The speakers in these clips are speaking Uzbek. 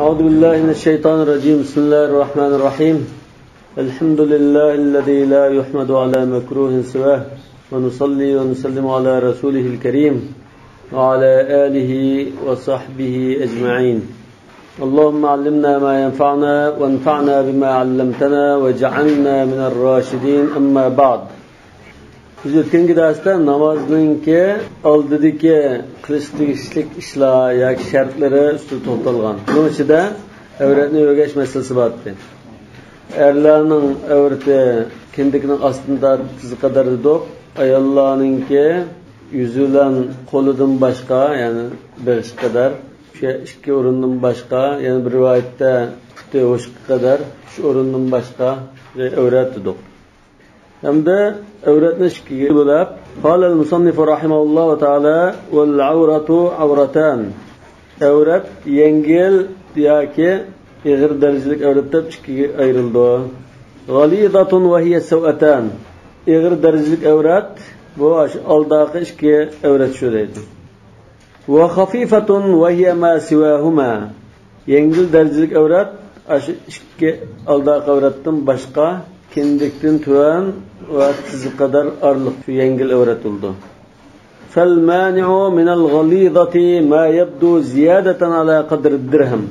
أعوذ بالله من الشيطان الرجيم. بسم الله الرحمن الرحيم. الحمد لله الذي لا يحمد على مكروه سواه، ونصلي ونسلم على رسوله الكريم وعلى آله وصحبه أجمعين. اللهم علمنا ما ينفعنا وانفعنا بما علمتنا واجعلنا من الراشدين. أما بعد. Biz o'tgan darsda namozninki oldidagi qilish tegishlik ishlar yoki shartlari ustida to'xtalgan. Buning ichida avratni yo'gash masalasi bor edi. Erlarning avrati kindikining ostida tizi qadar ediq, ayollarninki yuzidan qo'lidan boshqa, ya'ni beg'ish qadar, o'sha ikki o'rindan boshqa, ya'ni bir rivoyatda puti o'shqa qadar shu o'rindan boshqa avrat ediq. Hamda avratni ikkiga bo'lib, qala al-musannif rahimahulloh taala wal awratu awratan. Avrat yengil yoki ig'ir darajalik avrat deb ikkiga ayrildi. Ghalidatun wa hiya sawatan. Ig'ir darajalik avrat bu oldagi ikki avrat shu deydi. Wa khafifatun wa hiya ma siwahuma. Yengil darajalik avrat shu ikki oldagi avratdan boshqa kindikdan tuvan va tizi qadar arliq shu yengil avrat bo'ldi. Fal mani'u min al-ghalidati ma yabdu ziyadatan ala qadr ad-dirham.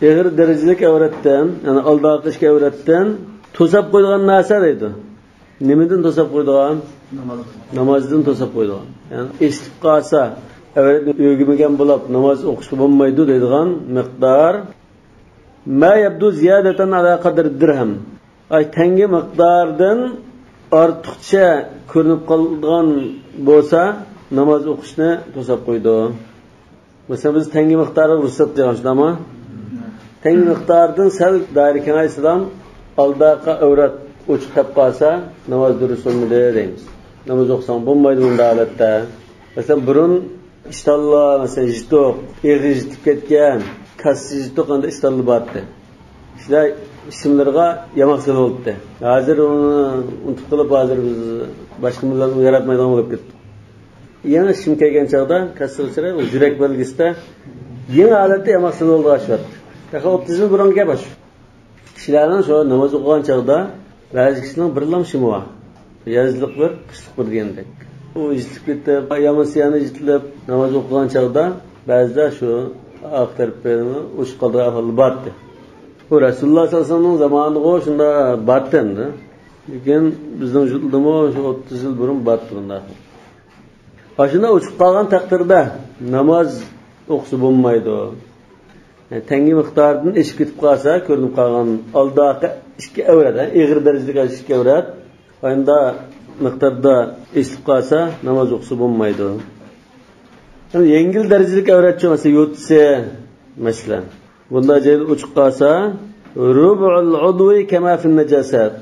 Ig'ir darajalik avratdan, ya'ni oldagi ikki avratdan to'sab qo'ygan narsa edi. Nimadan to'sab qo'ygan? Namozdan to'sab qo'ygan. Ya'ni eshitib qolsa, avratni o'rgimagan bo'lib namoz o'qishga bo'lmaydi deydigan miqdor ma yabdu ziyadatan ala qadr ad-dirham. Ay tenge miqdordan ortiqcha ko'rinib qolgan bo'lsa, namoz o'qishni to'sab qo'ydi. Masalan, biz tenge miqdori ruxsat qilgan shundami? Tenge miqdordan sal dairikana islom oldagi avrat o'chib qolsa, namoz durust bo'lmaydi deymiz. Namoz o'qsang bo'lmaydi bunda holatda. Masalan, burun ishtalloh, masalan, jitoq, eg'i jitib ketgan, kassi jitoq qanday ishtalloh bordi. Shular ishimlarga yamoq bo'libdi. Hozir uni unutib qolib, hozir biz boshqa millatni yaratmaydigan bo'lib ketdi. Yana ishim kelgan chog'da kassilchira yurak belgisida yana holatda yamoq bo'ldi ashyapti. Taqa 30 yil burun gap shu. Kishilarning shu namoz o'qigan chog'da ba'zi kishining birlam shimi bor. Yozliq bir, qishliq bir degandek. U ijtib ketdi, yamasiyani ijtlab namoz o'qigan chog'da ba'zida shu oq tarafini o'chib qolgan ahvol bordi. Bu Rasululloh sollallohu alayhi vasallamning zamonida shunda batdi. Lekin bizning yurtdimi shu 30 yil burun batdi bunda. Ashuna o'chib qolgan taqdirda namoz o'qisa bo'lmaydi. Yani tengi miqdoridan eshib ketib qolsa, ko'rinib qolgan oldagi ikki avrat, ig'ir darajadagi ikki avrat, endi miqdorda eshib qolsa, namoz o'qisa bo'lmaydi. Yani yengil darajadagi avratchi bo'lsa, yo'tsa, masalan, bunda joyda o'chib qolsa, rub'ul udwi kama fi najasat.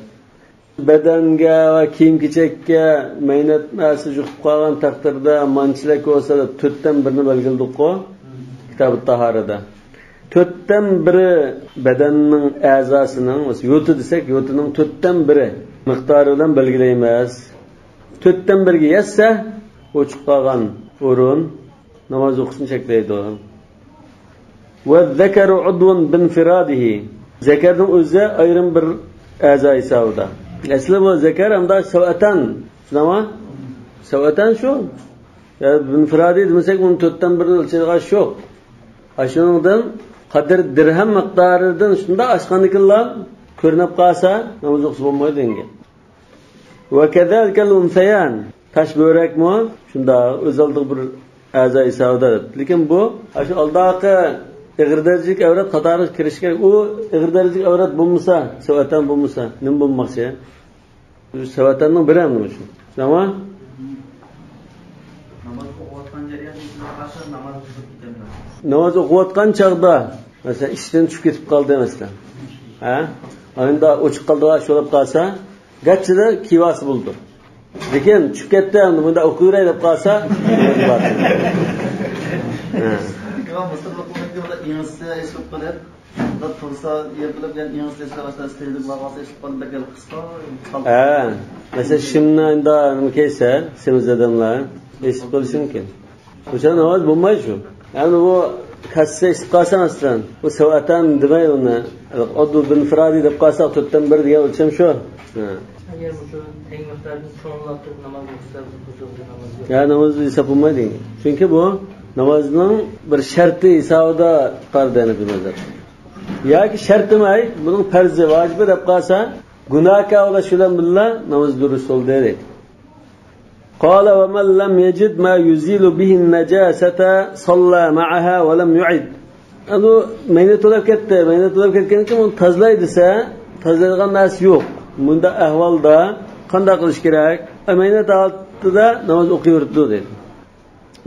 Badanga va kiyim-kechakka maynat narsa yuqib qolgan taqdirda manchilak bo'lsa, 4dan 1ni belgildik-ku kitob at-tahorada. 4dan 1 badanning a'zosining, yo'ti desak, yo'tining 4dan 1 miqdori bilan belgilaymiz. 4dan 1ga yetsa, o'chib qolgan o'rin namoz o'qishni cheklaydi. Va zakaru udwun binfiradihi. Zakarning o'zi ayrim bir a'zo hisobida. Asli bu zakar hamda savatan. Shunami? Savatan shu. Ya binfiradi demasak, uni 4dan 1 o'lchaydigan yo'q. Ashuningdan qadr dirham miqdoridan shunda oshqandikilar ko'rinib qolsa, namoz o'qisa bo'lmaydi degan. Va kadalkal unsayan. Tash bo'rakmi? Shunda o'zaldiq bir a'zo hisobida. Lekin bu shu oldagi ig'ir darajalik avrat qatori kirish kerak. U ig'ir darajalik avrat bo'lmasa, savatan bo'lmasa, nima bo'lmoqchi? Savatanning biri ham shu. Nima? Namoz o'qiyotgan jarayonda qasr namoz o'qib ketadi. Namoz o'qiyotgan chog'da, masalan, ishdan tushib ketib qoldi masalan. Endi o'chib qoldiga sho'lab qolsa, gachida kivasi bo'ldi. Lekin tushib ketdi, bunda o'qiray deb qolsa, Imam Muslim o'qiyotganda ingilischa eshitib qolib, unda tursa yer bilib yan ingilischa eshitib istaydik ma'nosi eshitib qolib qisqa. Masalan, shimni endi nima kelsa, semiz odamlar eshitib qolishi mumkin. O'sha namoz bo'lmaydi shu. Yani bu kassa isib qolsa masalan, bu savatan demay uni oddu bin firadi deb qolsa 4dan 1 degan o'lcham shu. Agar bu teng miqdorni cho'nlab turib namoz o'qisa, huzurda namoz yo'q. Ya namoz hisob bo'lmaydi. Chunki bu namozning bir sharti hisobida fardani bilmazlar. Yoki shart demay, buning farzi, vajibi deb qolsa, gunohga o'lash bilan billa namoz durust bo'ldi deydi. قال ومن لم يجد ما يزيل به النجاسة صلى معها ولم يعد. Anu meni to'lab ketgan kim uni tozlay desa, tozlaydigan narsa yo'q. Bunda ahvolda qanday qilish kerak? Maynat altida namoz o'qiyverdi deydi.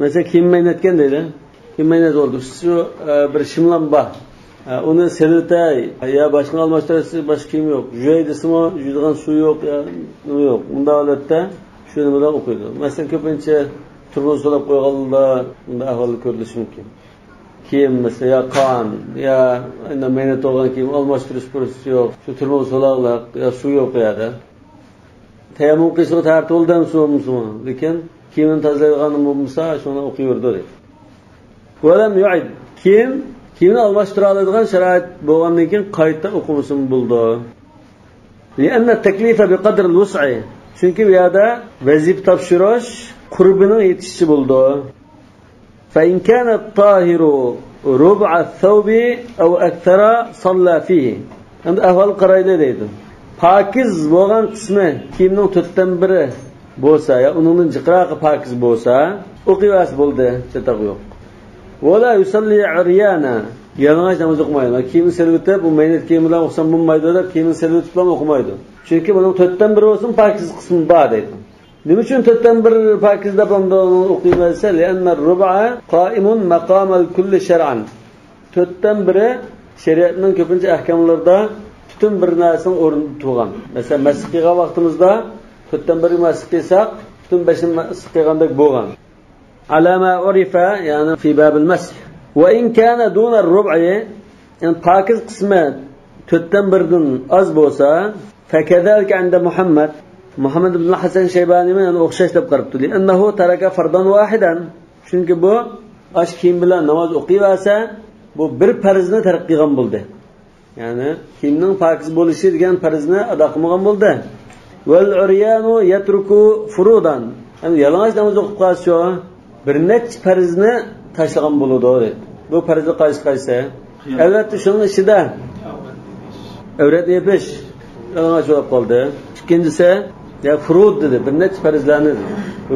Mesela kim maynatgan deydi? Kim maynat bo'ldi? Shu bir shimlan bor. Uni selitay ya boshqa almashtirasiz, boshqa kim yo'q. Juydisimi, juydigan suv yo'q ya, nima yo'q. Bunda holatda shuni bilan o'qiydi. Masalan, ko'pincha turmush solab qo'yganlarda bunda ahvol ko'rilishi mumkin. Kiyim mesela ya qon ya endi meni to'g'an kiyim almashtirish fursati yo'q. Shu turmush solaqlar ya suv yo'q yerda. Tayammum qilsa tartibdan suvimizmi? Lekin kiyimni tozlaydiganim bo'lmasa, shuni o'qiyverdi deydi. Valam yu'id. Kiyimni almashtira oladigan sharoit bo'lgandan keyin qayta o'qimisim bo'ldi. Lianna taklifa biqadr al-wus'i. Chunki bu yerda vazif topshirish qurbining yetishishi bo'ldi. Fa in kana at-tahiru rub'a ath-thawbi aw akthara salla fihi. Endi ahvol qaraydi deydi. Pokiz bo'lgan qismi kiyimning 4dan 1 bo'lsa, ya uning jiqraqi pokiz bo'lsa, o'qiyasi bo'ldi, chetaq yo'q. Wala yusalli uryana. Yalang'och namoz o'qimaydi. Kiyimni selitib, bu maynat kiyim bilan o'qsam bo'lmaydi deb kiyimni selitib bilan o'qimaydi. Chunki buning 4dan 1 bo'lsin, pokiz qismi bor deydi. Nima uchun 4dan 1 pokiz deb o'qiymaysa? Lianna ar-rub'a qa'imun maqam al-kulli shar'an. 4dan 1 shariatning ko'pincha ahkomlarida butun bir narsaning o'rnida turgan. Masalan, masx qilgan vaqtimizda 4dan 1 masx qilsak, butun 5ni masx qilgandek bo'lgan. Alama urifa, ya'ni fi bab al-masx. Wa in kana duna ar-rub'i, yani pokiz qismi 4dan 1dan az bo'lsa, fakadalika 'inda Muhammad ibn Hasan Shaybani men o'xshash deb qarabdi. Annahu taraka fardan wahidan. Chunki bu ash kiyim bilan namoz o'qiyversa, bu bir farzni tark qilgan bo'ldi. Ya'ni kiyimning pokiz bo'lishi degan farzni ado qilmagan bo'ldi. Wal uryanu yatruku furudan. Yani yalang'och namoz o'qib qolsa, bir necha farzni tashlagan bo'ladi. Bu farzni qaysi? Albatta shuning ichida avrat yepish yalang'och bo'lib qoldi. İkincisi ya furud dedi. Bir necha farzlarni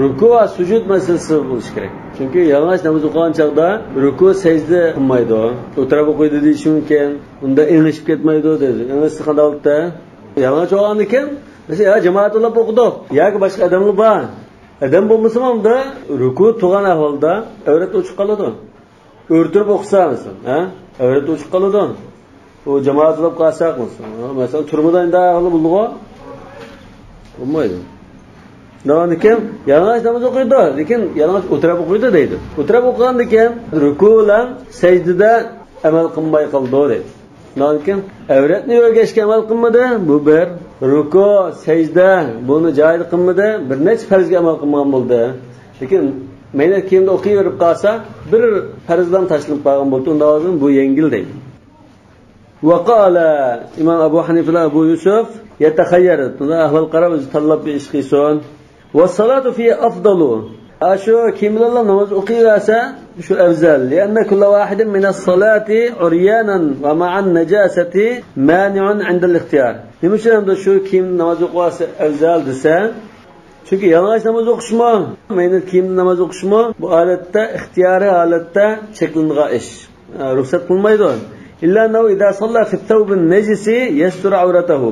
ruku va sujud masalasi bo'lishi kerak. Chunki yalang'och namoz o'qigan chaqda ruku sajda qilmaydi. O'tirib o'qiydi deyish mumkin. Unda engishib ketmaydi dedi. Engishsa qanday bo'ldi? Yalang'och o'qigan ekan, mesela jamoat olib o'qidi. Yoki boshqa odamlar bor. Adam bo'lmasa unda ruku turgan ahvolda avrat o'chib qoladi. O'rtirib o'qisamiz, ha? Avrat o'chib qoladi. O jamoat olib qolsak mesela turmadan da ahvoli bo'ldi. Olmaydi. Nima ekan? Yalang'och namoz o'qiydi, lekin yalang'och o'tirib o'qiydi deydi. O'tirib o'qigandan keyin ruku bilan sajdada amal qilmay qoldi deydi. Nima ekan? Avratni o'rgashga amal qilmadi, bu bir. Ruku, sajda buni joyida qilmadi, bir necha farzga amal qilmagan bo'ldi. Lekin maynat kiyimda o'qiyverib qolsa, bir farzdan tashlanib qolgan bo'ldi, unda hozir bu yengil deydi. وقال إمام أبو حنيفة أبو يوسف يتخير أهل القرب يتطلب بإشقيسون والصلاة فيه أفضل أشو كمل الله نماز أقيراسا شو أفضل لأن كل واحد من الصلاة عريانا ومع النجاسة مانع عند الاختيار لمشان هذا شو كم نماز أقيراسا أفضل دسان çünkü yalang'och namoz o'qishmi, maynat kiyimda namoz o'qishmi bu holatda ixtiyoriy holatda cheklangan ish. Ruxsat qilmaydi. İlla annahu idza salla fi thawb an-najis yastur awratahu.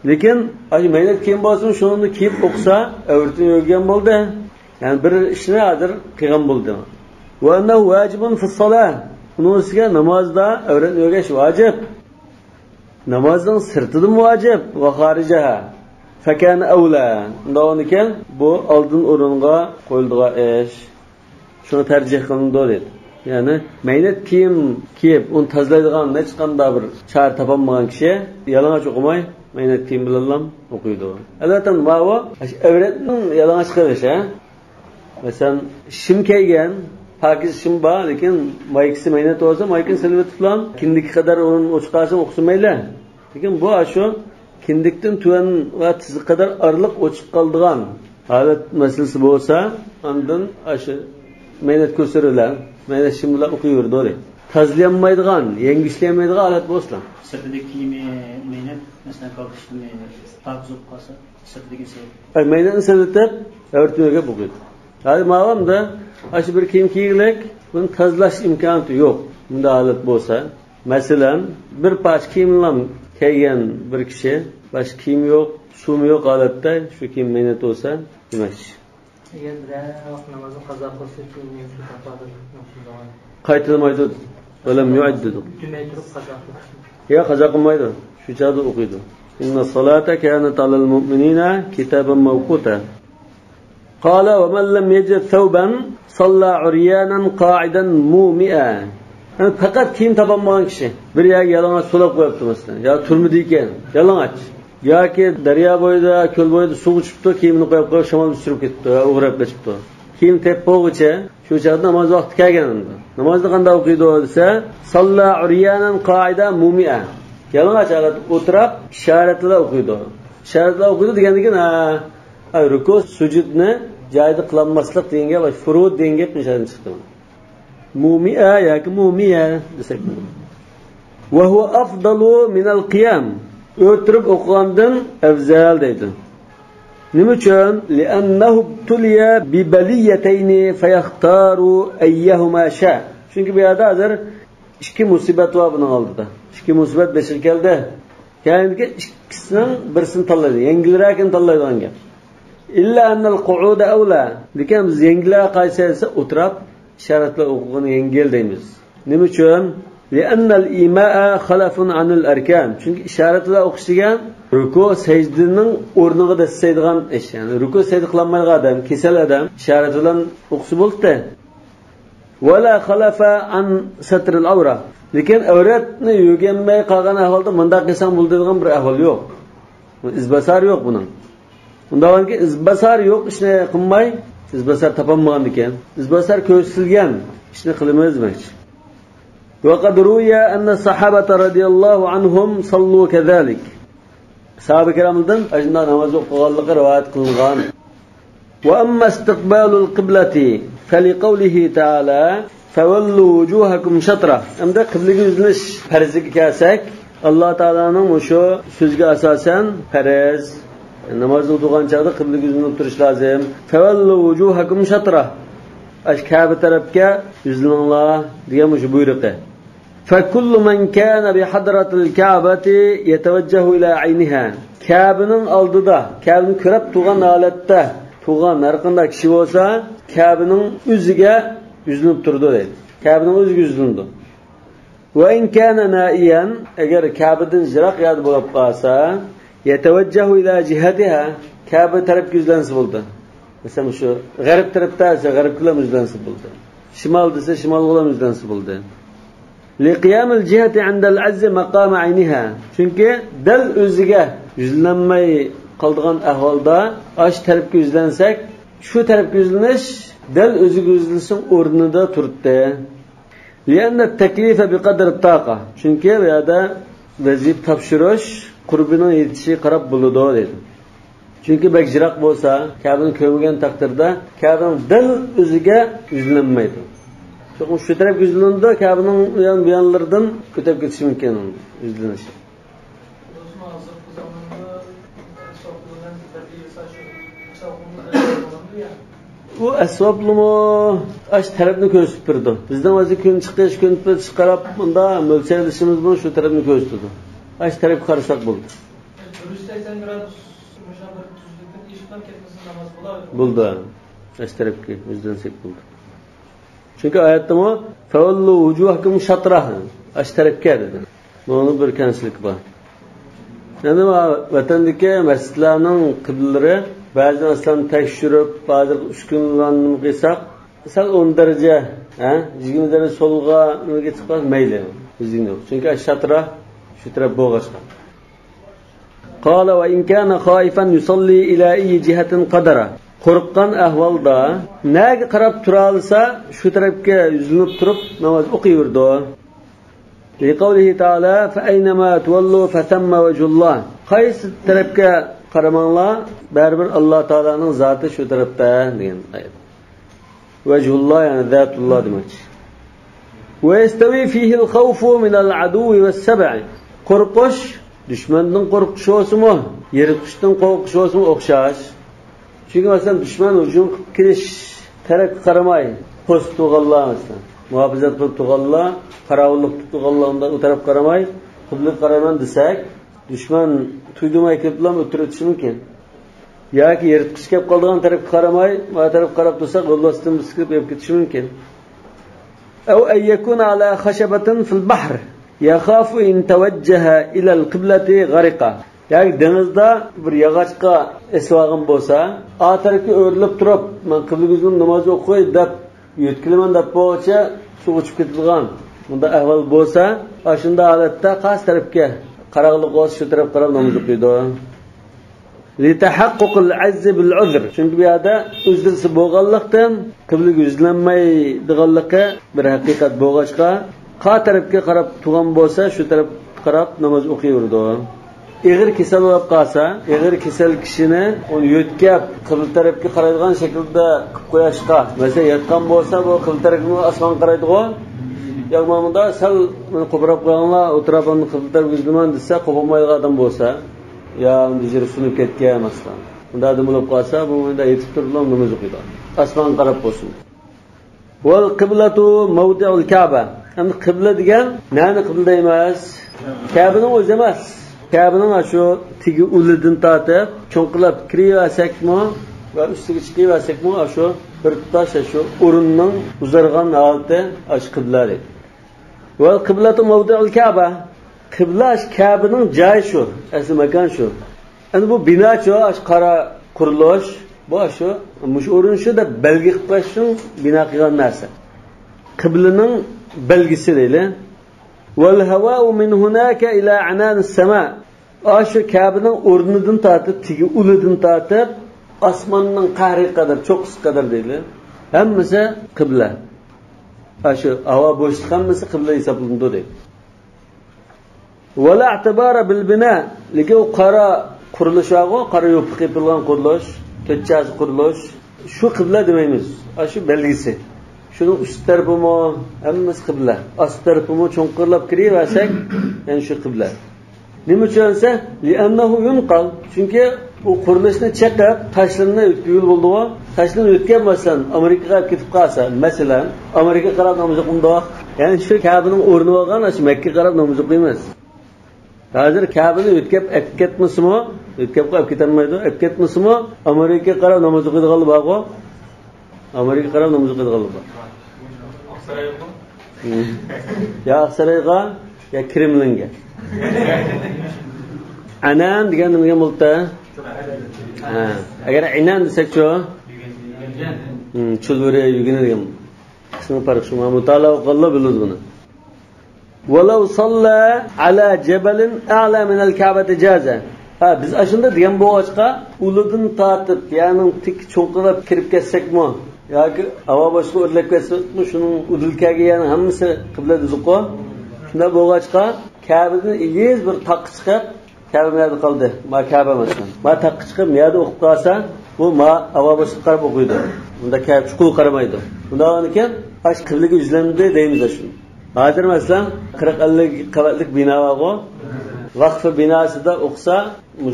Lekin ay maynat kiyim bo'lsin, shuni kiyib o'qsa, avratini yo'rgan bo'ldi. Yani bir ishni hozir qilgan bo'ldi. Va annahu wajibun fi as-salah. Unisiga namozda avratni yo'rgash vojib. Namozning sirtidan vojib va xorijaha. Fakana awla. Undan bu oldin o'ringa qo'yiladigan ish. Shuni tarjih qilindi dedi. Yani maynat kiyim kiyib, uni tozlaydigan hech qanday bir chora topolmagan kishi yalang'och o'qimay, maynat kiyim bilan o'qiydi. Albatta, ma'vo avratning yalang'och qilish, ha? Masalan, shim kiygan, pakiz ishim bor, lekin maykisi maynat olsa, maykin silvat bilan kindiki qadar o'rin o'chqasin o'qimaylar. Lekin bu shu kindikdan tuvan va tiziq qadar araliq o'chib qoldigan holat masalasi bo'lsa, ondan shu maynat ko'rsarilar, maynat ishim bilan o'qiyverdi. Tazlanmaydigan, yengishlanmaydigan holat bo'lsa. Sirtidagi kiyimi maynat, masalan, kalkishni pakiz bo'lib qolsa, sirtidagi maynatni silitib, o'rtaga bo'qiydi. Hali ma'lumda shu bir kiyim kiygilik, buni tozalash imkoni yo'q. Bunda holat bo'lsa, masalan, bir parcha kiyim bilan kiygan bir kishi, boshqa kiyim yo'q, suv yo'q holatda shu kiyim maynat bo'lsa, demak. Eğer bir namazı kaza kılsa kiyimini su tapadı. Qaytilmaydi. Öyle müeddidi. Tümey durup kaza kılsa. Ya kaza qilmaydi. Shu joyda o'qiydi. Inna salata kanat alal mu'minina kitaban mawquta. Qala wa man lam yajid thawban salla uryanan qa'idan mumi'a. Faqat kiyim topolmagan kishi bir yalang'och so'lab qo'yibdi masalan, yo turmidi ekan, yalang'och. Yoki daryo bo'yida, ko'l bo'yida suv ichibdi, kiyimni qo'yib shamol tushirib ketdi, o'g'rab ketibdi. Kiyim teppo'g'icha shu joyda namoz vaqti kelganida. Namozni qanday o'qiydi desa, salla uryanan qa'idan mumi'a. Yalang'och holatda o'tirib, ishoratlar o'qiydi. Ishoratlar o'qiydi degandan ruku sujudni joyida qilmaslik deganga va furud degan nishan chiqdi. Mumi'a yoki mumiya desak. Va huwa afdalu min al-qiyam. O'tirib o'qigandan afzal deydi. Nima uchun? Li'annahu tuliya bi baliyatayn fayaxtaru ayyahuma sha. Chunki bu yerda hozir ikki musibat va buning oldida. Ikki musibat beshil keldi. Ya'ni ikkisining birisini tanlaydi. Yengilroqini tanlaydigan gap. İlla annal qu'uda awla. Lekin biz yengilroq qaysi esa o'tirib ishoratlar o'qigani yengil deymiz. Nima uchun? Li'annal ima'a khalafun anil arkan. Chunki ishoratlar o'qish degan ruku sajdaning o'rniga dasaydigan ish. Ya'ni ruku sajda qilmaydigan odam, kasal odam ishorat bilan o'qisa bo'ldi. Wala khalafa an satr al-awra. Lekin avratni yuganmay qolgan ahvolda bunday qilsam bo'ladigan bir ahvol yo'q. İzbasar yo'q buning. Undanki izbasar yo'q, ishni qilmay, izbasar topolmagan ekan. Izbasar ko'rsilgan ishni qilamiz demakchi. Wa qad ruya anna sahabata radhiyallohu anhum sallu kadhalik. Sahabe kiramdan ajna namoz o'qiganligi rivoyat qilingan. Wa amma istiqbalul qiblati faliqawlihi ta'ala fawallu wujuhakum shatra. Endi qiblaga yuzlanish farziga kelsak, Alloh taolaning o'sha so'ziga asosan farz namoz o'qigan chog'da qiblaga yuzlanib turish lozim. Fawallu wujuhakum shatra. Ashkabi tarafga yuzlaninglar degan o'sha buyruqi. فكل من كان بحضرة الكعبة يتوجه إلى عينها. Kabe'nin aldıda, Kabe'nin körep tuğan alette, tuğan narkında kişi olsa, Kabe'nin üzüge yüzünüp durdu dedi. Kabe'nin üzüge yüzündü. Ve in kana naiyan, eğer Kabe'den jirak yad bulup qalsa, yeteveccehu ila cihatiha, Kabe taraf yüzlensi buldu. Mesela şu garip tarafta ise garip kılam yüzlensi buldu. Şimal dese şimal kılam yüzlensi buldu. لقيام الجهة عند العز مقام عينها. Çünkü dal o'ziga yuzlanmay qoldigan ahvolda ash tarafga yuzlansek, shu tarafga yuzlanish dal o'ziga yuzlansin o'rnida turibdi. Lianna taklifa biqadr at-taqa. Chunki bu yerda vazif topshirish qurbining yetishi qarab bo'ladi dedi. Chunki bakjiroq bo'lsa, Kabe'ni ko'rmagan taqdirda Kabe'ning dal o'ziga yuzlanmaydi. Şu taraf yüzlüğünde Kabe'nin uyanlardan kötep geçişi mümkün yüzlüğünüş. Bu esvablı mı? Aş tarafını gösterdi. Bizden vazı gün çıkış gün çıkarıp bunda mölçerleşimiz bunu şu tarafını gösterdi. Aş taraf karışak buldu. Buldu. Aş tarafı yüzlensek buldu. Çünkü ayette mi? فَوَلُّوا وُجُوهَكُمْ شَطْرَهَا Aşterepke dedi. Bunun bir kensilik var. Yani vatandaki mescidlerinin kıbleleri bazen aslan tekşürüp, bazen 3 gün ulanını kıysak, mesela 10 derece, 20 derece soluğa çıkmaz meyli. Çünkü şatra, şu taraf boğaçka. قال وإن كان خائفا يصلي إلى أي جهة قدر. qo'rqqan ahvolda nega qarab tura olsa shu tarafga yuzlanib turib namoz o'qiyverdi. Liqavlihi ta'ala fa aynama tuwallu fatamma wajhullah. Qaysi tarafga qaramanglar, baribir Alloh taolaning zoti shu tarafda degan oyat. Wajhullah yani zatulloh demakchi. Wa yastawi fihi al-khawfu min al-aduwi was-sab'i. Qo'rqish dushmandan qo'rqish bo'lsa-mu, yirtqichdan qo'rqish bo'lsa-mu o'xshash. Çünkü mesela düşman hücum kiriş taraf qaramay post tuğalla mesela muhafazat tuğalla qaravulluq tuğalla onda o taraf qaramay qibla qaraman desak düşman tuydumay keliblam o'tirishi mumkin yoki yirtqich kelib qolgan tarafga qaramay bu taraf qarab tursa qo'llasdan biskib olib ketishi mumkin aw ay yakuna ala khashabatin fil bahr yakhafu in tawajjaha ila al-qiblati ghariqa. Yani denizde bir yağaçqa esvağın bolsa, a tarafga o'rilib turib, men qibla ko'zim namoz o'qiy deb yetkilaman deb bo'lsa, suv ichib ketilgan. Bunda ahvol bo'lsa, shunda holatda qaysi tarafga qarag'liq bo'lsa, shu tarafga qarab namoz o'qiydi. Li tahaqquq al-azz bil-uzr. Chunki bu yerda uzrsi bo'lganlikdan qiblaga yuzlanmaydiganligi bir haqiqat bo'lg'achqa, qa tarafga qarab turgan bo'lsa, shu tarafga qarab namoz o'qiyverdi. Eğer kesel olup kalsa, eğer kesel kişini onu yütkep, kıble tarafga qaraydigan şekilde koyashqa. Mesela yatkan bolsa, bu kıble tarafga asman qaraydi o. Yağmamında sal qo'pirab qo'yganlar, o'tirabni kıble tarafga yuzlaman desa, qo'polmaydigan adam bolsa, ya undajir sunib ketgan masalan. Unda adam bo'lib qolsa, bu unda yetib turib namoz o'qiydi. Asman qarab bo'lsin. Wal qiblatu mawdi'ul Ka'ba. Endi qibla degan, nani qibla emas? Ka'baning o'zi emas. Kabe'nin şu tigi ulidan tatib, cho'nqilab kiraversekmi va ustiga chiqaversekmi, şu bir tash şu o'rinning uzargan holati ash qibla deydi. Va qiblatu mawdi'ul Ka'ba. Qibla Kabe'ning joyi shu, asli makon shu. Endi bu bino shu, ash qora qurilish, bu shu, mush o'rin shu deb belgi qilib qo'yishning bino qilgan narsa. Qiblaning belgisi deydi. والهواء من هناك إلى عنان السماء. Aşı Kabe'nin o'rnidan tatib, tigi ulidan tatib, osmonning qa'ri qadar, cho'qqisi qadar deydi. Hammasi qibla. Aşı havo bo'shliq hammasi qibla hisoblanadi deydi. Wala i'tibara bil bina, lekin u qora qurilish o'g'o, qora yopiq qilgan qurilish, ko'chasi qurilish, shu qibla demaymiz. Aşı belgisi. Şunun üst tarafımı hammasi qibla. Ast tarafımı cho'nqirlab kiraversak, yani shu qibla. Nima uchunsa, li'annahu yunqal. Chunki u qurilishni chaqib, tashlanib o'tkazil bo'ldi. Tashlanib o'tgan masalan, Amerikaga ketib qolsa, masalan, Amerikaga qarab namoz o'qimdi. Ya'ni shu Kabe'ning o'rni bo'lgan, shu Makkaga qarab namoz o'qiymiz. Hozir Kabe'ni o'tkab ketmasmi? O'tkab qo'yib ketolmaydi. O'tkab ketmasmi? Amerikaga qarab namoz o'qiydiganlar bor-ku. Amerika qarab namoz o'qiydiganlar bor. Oqsaroyga? Ya Oqsaroyga, ya Kremlinga. Anan degan nimaga bo'ldi? Agar inan desak-chi, chulvuri yugini degan. Qismi farq shu. Mutala qilib biladi buni. Walau salla ala jabalin a'la min al-Ka'bati jaza. Ha, biz ashunda degan bo'g'achqa ulidan tatib, ya'ni tik cho'nqilab kirib ketsak-mi? Yoki havo boshqa o'rlab ketsa-mi, shuning udilkaga yana hammasi qibla duzuqo. Shunda bo'g'achqa Kabe'ni iyiz bir taqqa chiqib, Kabe yerda qoldi. Ma Kabe masalan. Ma taqqa chiqib, yerda o'qib qolsa, bu ma havo boshqa qarab o'qiydi. Unda Kabe chuqur qaramaydi. Bundan keyin ash qiblaga yuzlandi deymiz shuni. Hozir masalan 40-50 qavatlik bino bor. Vaqf binosida o'qsa,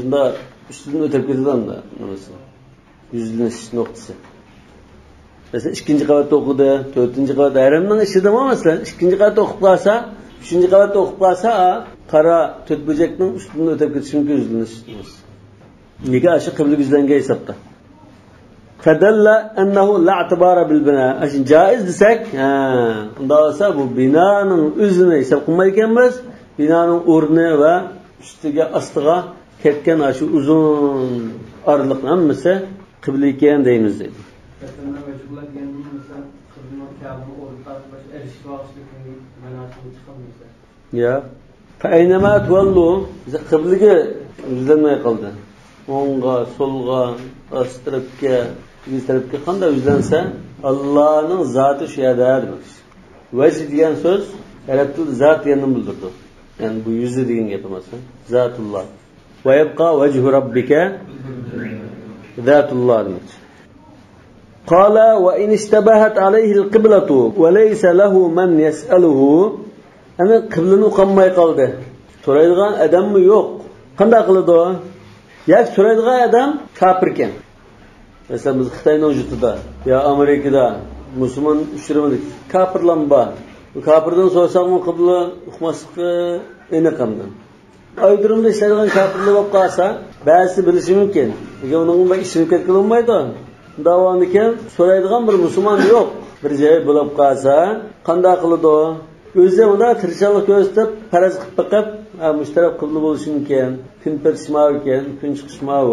shunda ustidan o'tib ketadi nimasi? Yuzlanish nuqtasi. Mesela 2-qavatda o'qidi, 4-qavatda haramning ishidami masalan 2-qavatda o'qib qolsa, 3-qavatda o'qib qolsa, qara to'tbojekning ustidan o'tib ketishi mumkin yuzlanish. Nega shu qibla yuzlangan hisobda? Fadalla annahu la i'tibara bil bina. Ashin jaiz desak, unda bo'lsa bu binoning o'zini hisob qilmay ekanmiz. Binoning o'rni va ustiga ostiga ketgan shu uzun orliq hammasi qibla ekan deymiz deydi. Ya, aynama tuvallu, qiblaga yuzlanmay qoldi. O'ngga, so'lga, astiribga, İkinci tarafga qanday yuzlansa, Allohning zoti shu yerda demak. Vajh degan so'z arab tilida zot deganni bildirdi. Ya'ni bu yuzi degan gap emas. Zatulloh. Va yabqa vajhu robbika zatulloh demak. Qala wa in istabahat alayhi al-qiblatu wa laysa lahu man yas'aluhu. Ana qiblani uqamay qoldi. So'raydigan odammi yo'q? Qanday qiladi o? Yak so'raydigan odam kafir ekan. Mesela biz Xitoyning yurtida yo Amerikada musulmon uchirmadik. Kafirlar bor. Bu kafirdan so'rasaqmi qibla uqmaslikka aniqamdan. Aydirimda ishlaydigan kafirlar bo'lib qolsa, ba'zi bilishi mumkin. Lekin uning bir ishini ketgan olmaydi. Davomlikan so'raydigan bir musulmon yo'q. Bir joy bo'lib qolsa, qanday qiladi o? O'zi unda tirishchilik ko'rsatib, faraz qilib baqib, mushtarak qibla bo'lishi mumkin. Kun petishmav ekan, kun chiqishmav.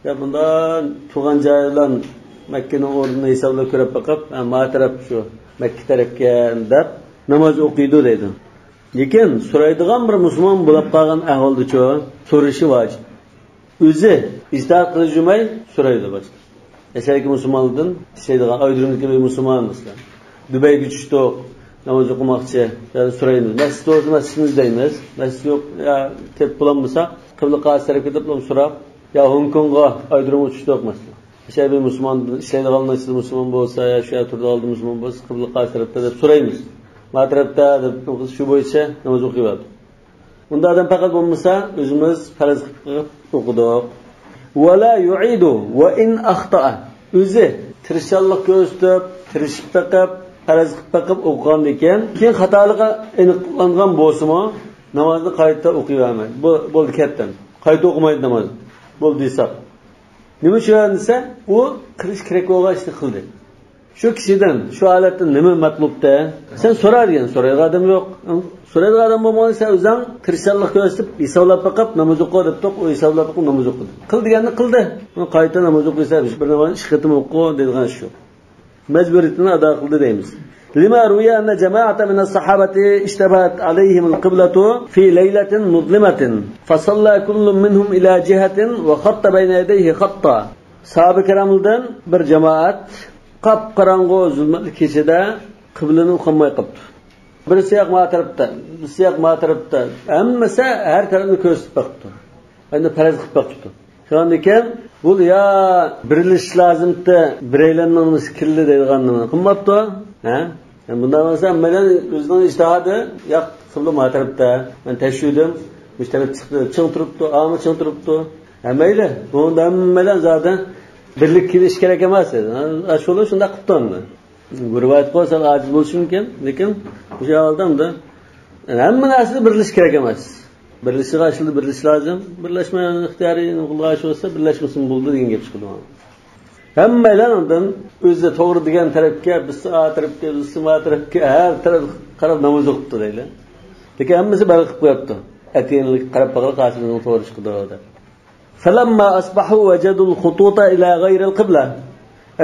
Ya bunda tug'an joylar Makkaning o'rnini hisoblab ko'rib baqib, ma taraf shu Makka tarafga deb namoz o'qiydi deydi. Lekin so'raydigan bir musulmon bo'lib qolgan ahvolda-chi, so'rashi vojib. O'zi ijtihod qilmay so'raydi boshqa. Eski musulmonlardan ishlaydigan aydirimdagi bir musulmon masalan. Dubayga tushdi, namoz o'qimoqchi, yani so'raymiz. Masjid o'zi masjidimiz deymiz. Masjid yo'q, ya tep bulanmasa, qibla qarshi tarafga deb so'rab, ya Hong Kongga aydirim tushdi masalan. Eski bir musulmon ishlaydigan musulmon bo'lsa, ya shu turda oldi musulmon bo'lsa, qibla qarshi tarafda deb so'raymiz. Matrabda deb shu bo'yicha namoz o'qiyapti. Unda adam faqat bo'lmasa, o'zimiz faraz qilib o'qidik. Wala yu'idu wa in akhta'a. O'zi tirishchilik ko'rsatib, tirishib taqib, faraz qilib taqib o'qigan ekan, keyin xatolikqa aniqlangan bo'lsa-mo, namozni qayta o'qiyvermaydi. Bu bo'ldi ketdan. Qayta o'qimaydi namoz. Bo'ldi desa. Nima uchun desa, u qilish kerak bo'lgan ishni qildi. Shu kishidan, shu holatda nima matlubda? Sen so'rargan, so'raydigan odam yo'q. So'raydigan odam bo'lmasa, o'zing tirishchilik ko'rsatib, hisoblab baqib namoz o'qi deb to'q, u hisoblab baqib namoz o'qidi. Qil deganni qildi. Qayta namoz o'qisa, bir namoz ishqitim o'qi degan shu. Majburiyatini ado qildi deymiz. Lima ruya anna jama'atan min as-sahabati ishtabat alayhim al-qiblatu fi laylatin muzlimatin fa salla kullun minhum ila jihatin wa khatta bayna yadayhi khatta. Sahabe kiramlardan bir jamoat qap-qorong'u zulmatli kechada qiblani uqamay qolibdi. Birisi yoq ma tarafda, birisi yoq ma tarafda. Hammasi har tarafni ko'rsatib baqibdi. Endi faraz qilib baqibdi. Shundan ekan, bu ya birilish lozimda, bireylarning fikri deydiganni qilmabdi. Ha? Bundan bo'lsa, men o'zining ijtihodi yoq qibla ma tarafda. Men tashhudim, mushtarak chiqdi, ching turibdi, amir ching turibdi. Mayli, bundan hammadan zaten birlik kelish kerak emas edi. Ashula shunda qilibdi. Bu rivoyat bo'lsa ajiz bo'lishi mumkin, lekin o'sha oldimda hamma narsa birlish kerak emas. Birlashishga ashula birlish lozim. Birlashmagan ixtiyoriy qilg'ash bo'lsa, birlashmasin bo'ldi degan gap chiqdi. Hammalar undan o'zi to'g'ri degan tarafga, biz tarafga, biz tarafga, har taraf qarab namoz o'qibdi deylar. Lekin hammasi bari qilib qo'yapti. Atiyinlik qarab qarab qasimining to'g'ri chiqdi dedi. فلما أصبحوا وجدوا الخطوط إلى غير القبلة.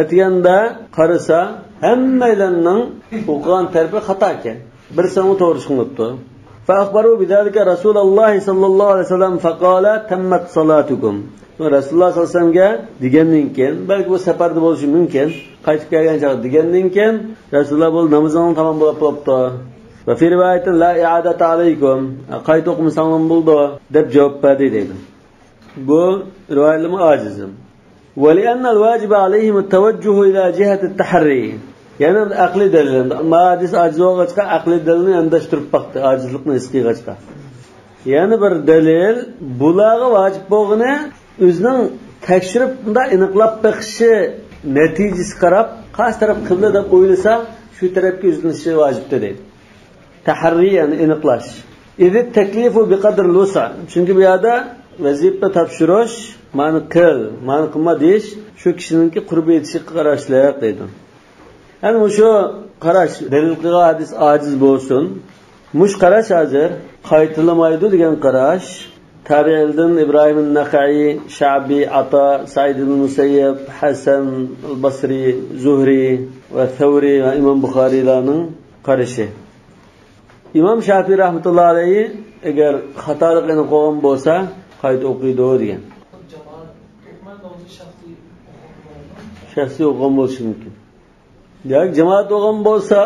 Atiyanda qarasa hammalarning o'qigan tarafi xato ekan. Birsini to'g'ri chiqibdi. Fa akhbaru bidalika Rasululloh sallallohu alayhi vasallam faqala tammat salatukum. Rasululloh sallallohu alayhi vasallamga degandan keyin, balki bu safarda bo'lishi mumkin, qaytib kelgan chog'da degandan keyin Rasululloh bu namozingiz tamom bo'lib qolibdi. Va fi rivoyatin la i'adata alaykum. Qayta o'qimasangiz bo'ldi deb javob berdi dedi. Bu rivoyatlar ojizim. ولأن الواجب عليهم التوجه إلى جهة التحري. Yani aqli dalil. Ma'jiz aciz olg'achqa aqli dalilni yondashtirib baqdi, ajizlikni his qilg'achqa. Yani bir dalil bularga vojib bo'lg'ini o'zining tekshirib bunda aniqlab beqishi natijasi qarab, qaysi taraf qibla deb o'ylasa, shu tarafga o'zinishi vojibdir deydi. Tahri yani aniqlash. İzi taklifu biqadr al-wus'a. Chunki bu yerda vazifa topshirish, ma'ni qil, ma'ni qilma deyish, shu kishiningki qurbi yetishi qarashlar deydi. Yani shu qarash dalil qilgan hadis ojiz bo'lsin. Mush qarash hozir qaytilmaydi degan qarash tabi'ildan İbrahim an-Nakhai, Sha'bi, Ata, Sa'id ibn Musayyib, Hasan al-Basri, Zuhri va Thawri va Imom Buxoriylarning qarashi. İmam Shafi'i rahmetullohi alayhi agar xatolikni qo'ygan bo'lsa, qayta o'qiydi degan. shaxsiy o'qigan bo'lishi mumkin. Yoki jamoat o'qigan bo'lsa,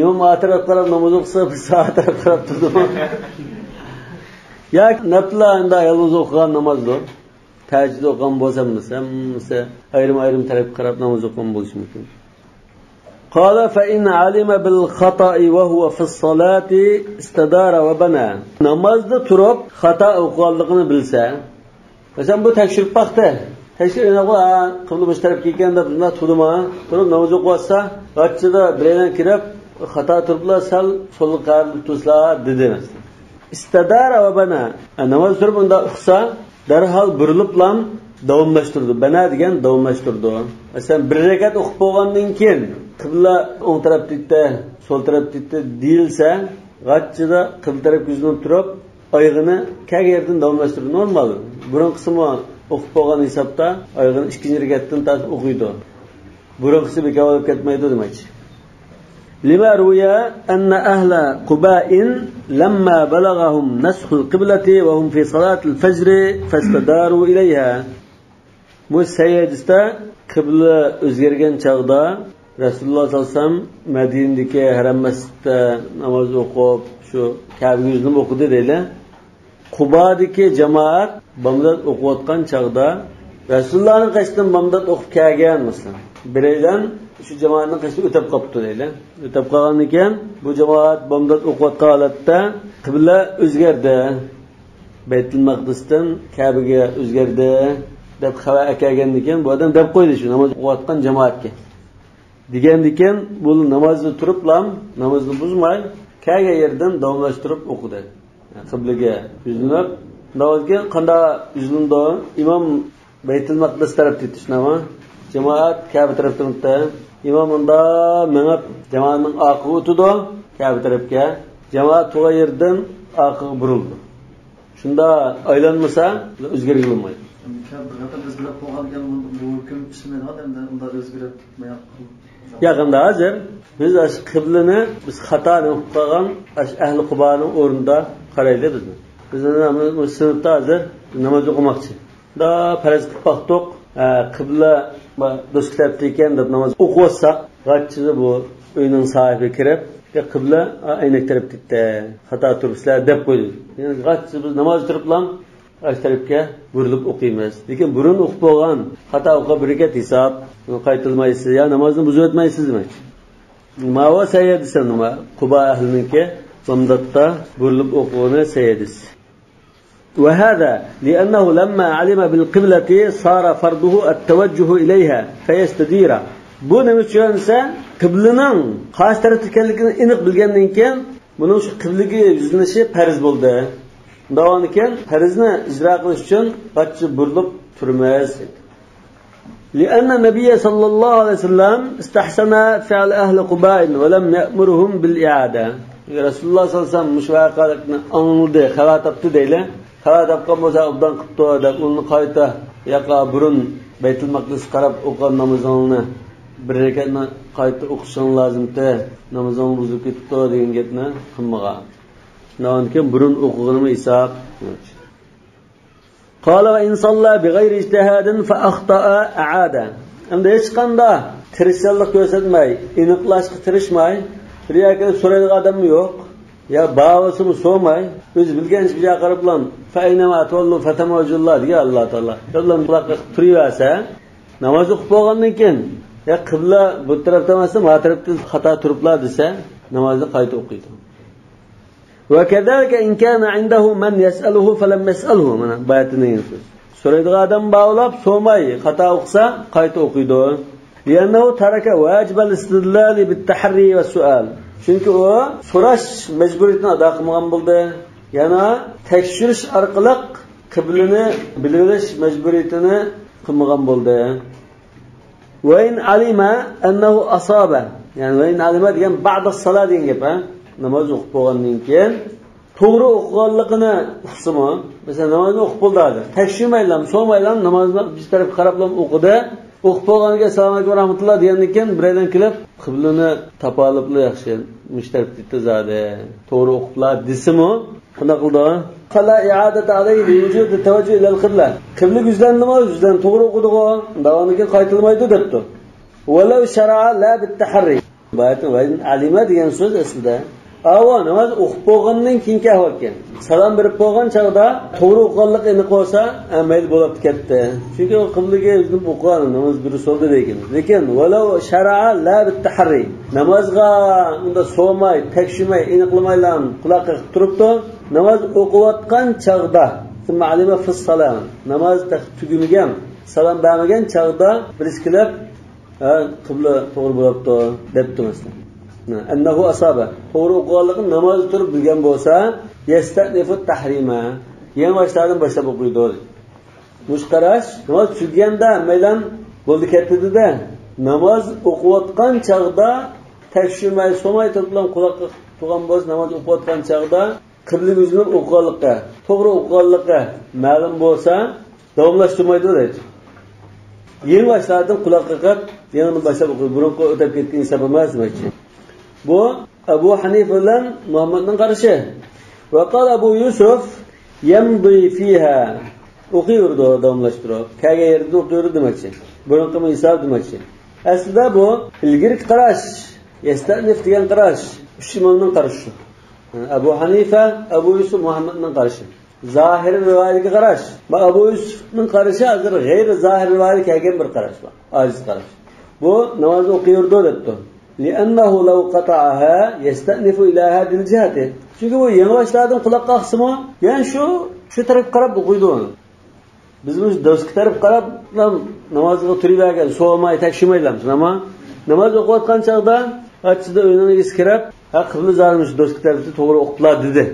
imom atraf qarab namoz o'qisa, bir soat atraf qarab turdimi? Yoki nafllarda yolg'iz o'qigan namozdir. Tahajjud o'qigan bo'lsa, hammasi ayrim taraf qarab namoz o'qigan bo'lishi mumkin. قال فإن علم بالخطأ وهو في الصلاة استدار وبنى. Namazda turib xato o'qiganligini bilsa, masalan bu tekshirib baxtda. Tekshirib qibla bosh tarafga kelganda bunday turdimi? Turib namoz o'qiyotsa, vaqtida bilan kirib xato turiblar, sal so'lga qarab tursa dedi. Istadara va bana. Namoz turib unda o'qisa, darhol buriliblam davomlashtirdi. Bana degan davomlashtirdi. Masalan, bir rakat o'qib bo'lgandan keyin qibla o'ng taraf tutdi, so'l taraf tutdi deyilsa, vaqtida qibla tarafga yuzlanib turib, oyog'ini qayerdan davomlashtirdi normal. Burun qismi o'qib bo'lgan hisobda oyog'ini ikkinchi rakatdan tortib o'qiydi. Burun qismi bekor olib ketmaydi demakchi. Lima ruya anna ahla Quba'in lamma balagahum nashul qiblati wa hum fi salatil fajr fastadaru ilayha. Bu sayyidista qibla o'zgargan chog'da Rasululloh sallallohu alayhi vasallam Madinadagi Haram masjidda namoz o'qib, shu Ka'baga yuzlanib o'qidi deylar. Qubadagi jamoat bomdod o'qiyotgan chog'da Rasulullohning qashdan bomdod o'qib kelgan masalan. Biraydan shu jamoatning qashdan o'tib qolibdi deylar. O'tib qolgan ekan, bu jamoat bomdod o'qiyotgan holatda qibla o'zgardi. Baytul Maqdisdan Ka'baga o'zgardi deb xabar kelgandan keyin bu odam deb qo'ydi shu namoz o'qiyotgan jamoatga. Degandikan bu namozni turiblam, namozni buzmay, qayga yerdan davomlashtirib o'qidi. Qiblaga yuzlanib, namozga qanday yuzlandi? Imom Baytul Maqdis tarafga tushdi, jamoat Ka'ba tarafga o'tdi. Imom unda menib jamoatning orqaga o'tdi, Ka'ba tarafga. Jamoat to'g'ri yerdan orqaga burildi. Shunda aylanmasa, o'zgarib bo'lmaydi. Biz bilib qo'ygan bu hukm ismini odamda unda o'zgarib yaqinda hozir biz qiblani biz xatoni o'qib qolgan ahli Qubaning o'rnida qaraylik bizni. Biz sinfda hozir namoz o'qimoqchi. Da faraz qilib baxtoq qibla do'stlar ekan deb namoz o'qiyotsak, g'achchida bu uyning sahibi kirib, qibla aynak taraf ketdi. Xato turibsizlar deb qo'ydi. Yani g'achchi biz namoz turiblam ash tarafga burilib o'qiymiz. Lekin burun o'qib bo'lgan xato o'qib bir rakat hisob qaytilmaysiz, ya namozni buzib o'tmaysiz demak. Ma'va sayyidisa nima? Quba ahliniki bomdodda burilib o'quvni sayyidis. وهذا لأنه لما علم بالقبلة صار فرضه التوجه إليها فيستدير. Bu nima uchun esa qiblaning qaysi tarafda ekanligini aniq bilgandan keyin buning shu qiblaga yuzlanishi farz bo'ldi. Davom ekan farzni ijro qilish uchun qachchi burilib turmas. لأن النبي صلى الله عليه وسلم استحسن فعل أهل قباء ولم يأمرهم بالإعادة. رسول الله صلى الله عليه وسلم مش واقعنا أنودي خلاطبت ديله خلاطب كم وزا أبدان قطو ده قلنا قايته يقع برون بيت المقدس قرب أقام نمازنا بركاتنا قايته أقشن لازم ته نمازنا بزوجي تو دينجتنا خمغا نوان كم برون أقام إسحاق. قال وإن صلى بغير اجتهاد فأخطأ أعاده. Endi hech qanday tirishchilik ko'rsatmay, aniqlashga tirishmay, riyaka so'raydigan odam yo'q. Ya ba'vasini so'may, o'z bilgan ishga qarablan, fa aynama tawallu fatamajullah degan Alloh taolo. Yollan buloqqa turaversa, namoz o'qib bo'lgandan keyin, ya qibla bu tarafdan emas, bu tarafdan xato turiblar desa, namozni qayta o'qiydi. Wa kadalika in kana indahu man yas'aluhu falam yas'alhu. Mana bayatining so'z. So'raydigan odam ba'olab so'may, xato o'qisa, qayta o'qiydi. Li'annahu taraka wajib al-istidlal bit-tahri va su'al. Chunki u so'rash majburiyatini ado qilmagan bo'ldi. Yana tekshirish orqali qiblani bilish majburiyatini qilmagan bo'ldi. Wa in alima annahu asaba. Yani va in alima degan ba'da salat degan gap, namoz o'qib bo'lgandan keyin to'g'ri o'qiganligini uqsimi? Masalan, namozni o'qib bo'ldi. Tekshirmaylam, so'maylam, namozni bir tarafga qarablam o'qidi. O'qib bo'lganiga assalomu alaykum va rahmatulloh degandan keyin biraydan kelib, qiblani tapolibli yaxshi mushtarib tizadi. To'g'ri o'qiblar desimi? Qana qildi? Qala i'adatu alayhi bi wujud tawajjuh ila al-qibla. Qibla yuzlandimi? Yuzdan to'g'ri o'qidi-ku. Davomida qaytilmaydi debdi. Walau shara'a la bit-tahri. Bayatın alima degan so'z aslida avo namoz o'qib bo'lgandan keyingi ahvol ekan. Salom berib bo'lgan chog'da to'g'ri o'qiganlik aniq bo'lsa, mayli bo'lib ketdi. Chunki u qiblaga o'zini o'qigan namoz durust bo'ldi degan. Lekin walau shara'a la bit-tahri. Namozga unda so'may, tekshimay, aniqlamaylan quloqqa turibdi. Namoz o'qiyotgan chog'da ma'luma fi salam. Namoz tugumagan, salom bermagan chog'da birikilib qibla to'g'ri bo'libdi debdi masalan. Annahu asaba. To'g'ri o'qiganligini namoz turib bilgan bo'lsa, yastanifu tahrima. Yana boshlardan boshlab o'qiydi. Mushqarash namoz tugaganda maylan bo'ldi ketdi-da. Namoz o'qiyotgan chog'da tekshirmay, so'may turgan quloqqa turgan bo'lsa, namoz o'qiyotgan chog'da qiblaga o'zlab o'qiganlikka, to'g'ri o'qiganlikka ma'lum bo'lsa, davomlashtirmaydi deydi. Yeni başlardan kulakka qilib, yanını boshlab o'qib, burunqa o'tib ketgan hisob emas demoqchi. Bu Abu Hanifa bilan Muhammadning qarashi. Va qala Abu Yusuf yamdi fiha. O'qiyurdi, davomlashtirib, kaga yerda o'qiyurdi demoqchi. Burunqa hisob demoqchi. Aslida bu ilgari qarash, yastanif degan qarash, uch imomning qarashi. Abu Hanifa, Abu Yusuf Muhammadning qarashi. Zahir rivoyatga qarash. Va Abu Yusufning qarashi hozir g'ayri zahir rivoyatga kelgan bir qarash bor. Aziz qarash. Bu namozni o'qiyurdi debdi. Li'annahu law qata'aha yastanifu ila hadhihi al-jihati. Chunki bu yang'ochlardan quloqqa qismi, ya'ni shu tarafga qarab o'qiydi. Biz bu do'stga taraf qarab namozga turivergan, so'may, tekshirmaymiz. Ammo namoz o'qiyotgan chog'da achchida o'yinini eskirib, qibla zarmish do'stga tarafda to'g'ri o'qiblar dedi.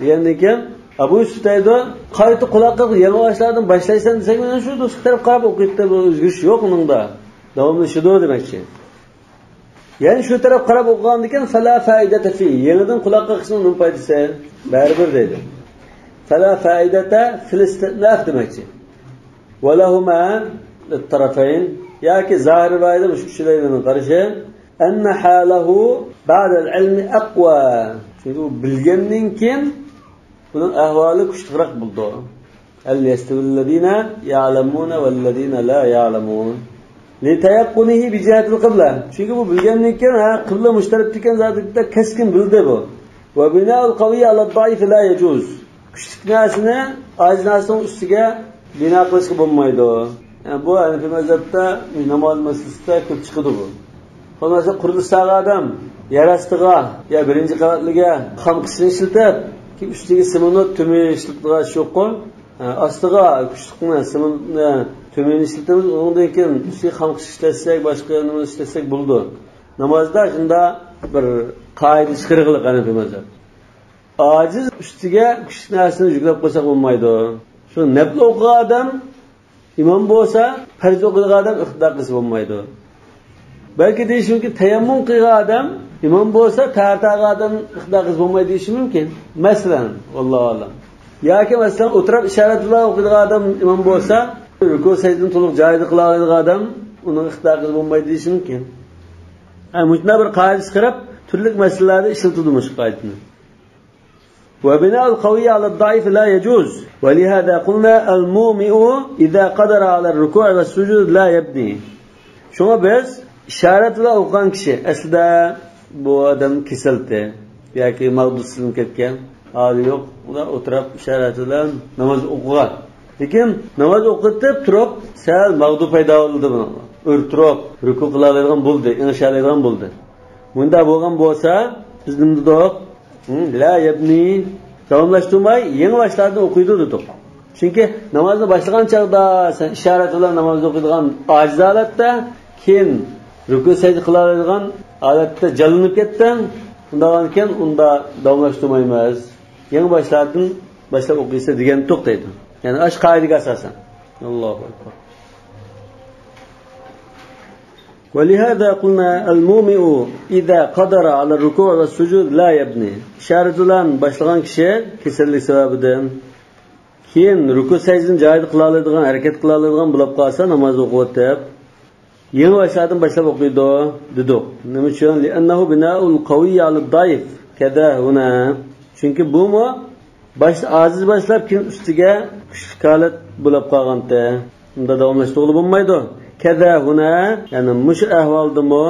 Degandan keyin Abu Yusuf deydi, qayta quloqqa yang'ochlardan boshlaysan desak, men shu do'stga taraf qarab o'qiydi, bu o'zgarish yo'q uningda. Davomlashadi demoqchi. Ya'ni shu taraf qarab o'qigandan keyin fala faidata fi. Yenidan quloqqa qismning nima foydasi? Baribir deydi. Fala faidata fil istinaf demoqchi. Walahuma at-tarafayn yoki zahir rivoyatda shu kishilarning qarashi anna halahu ba'da al-ilmi aqwa. Chunki u bilgandan keyin uning ahvoli kuchliroq bo'ldi. Al yastawillazina ya'lamuna wallazina la ya'lamun. Litayaqqunihi bi jihati al-qibla. Chunki bu bilgandan keyin qibla mushtarak ekan zotda keskin bildi bu. Va bina'ul qawiyyi ala-da'if la yajuz. Kuchli narsani ojiznasining ustiga bino qilishga bo'lmaydi. Yani bu Hanifi mazhabda namoz masalasida ko'p chiqadi bu. Xullas qurilishdagi odam yer ostiga yo birinchi qavatliga xam qismini ishlatib, ki ustiga simonot tumini ishlatib shuqqa, ostiga kuchliqni simonotni tumini ishlatamiz, undan keyin ustiga xam qish ishlasak, boshqa nima ishlasak bo'ldi. Namozda shunda bir qoida chiqarig'liq Hanifi mazhab. Ojiz ustiga kuchli narsani yuklab qo'ysak bo'lmaydi. Shu nafl o'qigan odam imom bo'lsa, farz o'qigan odam iqtidor qilsa bo'lmaydi. Balki deyishimki, tayammum qilgan odam imom bo'lsa, tartaga odam iqtidor qilsa bo'lmaydi deyish mumkin. Masalan, vallohu alam. Yoki masalan, o'tirib ishorat bilan o'qigan odam imom bo'lsa, ruku sajdadan to'liq joyida qila oladigan odam uni iqtidor qilsa bo'lmaydi deyish mumkin. Mujna bir qoida chiqarib, turli masalalarda ishlatadigan shu qoidani. وبناء القوي على الضعيف لا يجوز ولهذا قلنا المومئ إذا قدر على الركوع والسجود لا يبني. Şuna biz işaret bilan o'qigan kishi aslida bu odam kesildi yoki mag'dusizlik ketgan hali yo'q, ular o'tirib ishorat bilan namoz o'qigan. Lekin namoz o'qitib turib sal mag'du paydo bo'ldi buni. O'rtirib ruku qiladigan bo'ldi, inshaalloh bo'ldi. Bunda bo'lgan bo'lsa biz nimdadoq la yabni davomlashtirmay yangi boshlardan o'qiydi dedik. Chunki namozni boshlagan chog'da sen ishorat bilan namoz o'qiydigan ojiz holatda, keyin ruku sajda qiladigan holatda jallanib ketding, undan keyin unda davomlashtirmaymiz. Yangi boshlardan boshlab o'qiysa degan to'xtaydi. Ya'ni ash qoidaga asosan. Allohu akbar. ولهذا قلنا المومئ إذا قدر على الركوع والسجود لا يبني. İşaret bilan boshlagan kishi kasallik sababidan keyin ruku sajdani joyida qila oladigan, harakat qila oladigan bo'lib qolsa, namoz o'qib, yangi boshlardan boshlab o'qiydi dedik. Nima uchun? Li'annahu bina'ul qawiy 'ala-da'if. Kada huna. Chunki bu mu aziz boshlab keyin ustiga kuchli holat bo'lib qolganda, unda davomlashtirib bo'lmaydi. kaza huna, ya'ni mush ahvoldimi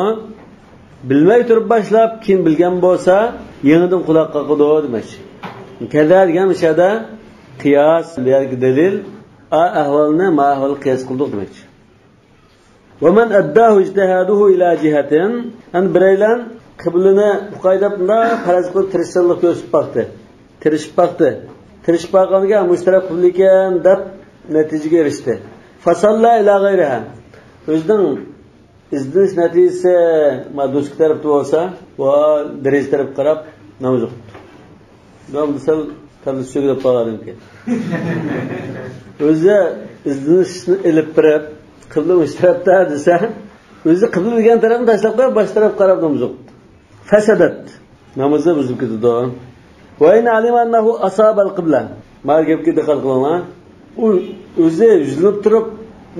bilmay turib boshlab, kim bilgan bo'lsa, yangidan quloqqa qo'ydi demoqchi. Kaza degan mishada qiyos yoki dalil ahvolni ma ahvol qiyos qildik demoqchi. Wa man addahu ijtihaduhu ila jihatin, an biraylan qiblini qo'ydabda faraz qilib tirishchilik ko'rsatib baxti. Tirishib baxganiga mushtarak qibla ekan deb natijaga erishdi. Fasalla ila g'ayriha. O'zining izdinish natijasi maduslik tarafda bo'lsa, va daraj taraf qarab namoz o'qidi. Bu misol tabissiga deb qoldim ki. O'zi izdinishni ilib birib, qibla mushtarabda desa, o'zi qibla degan tarafni tashlab qo'yib, bosh taraf qarab namoz o'qidi. Fasadat. Namozni buzib ketdi. Va in alima annahu asaba al-qibla. Margabga diqqat qiling. U o'zi yuzlab turib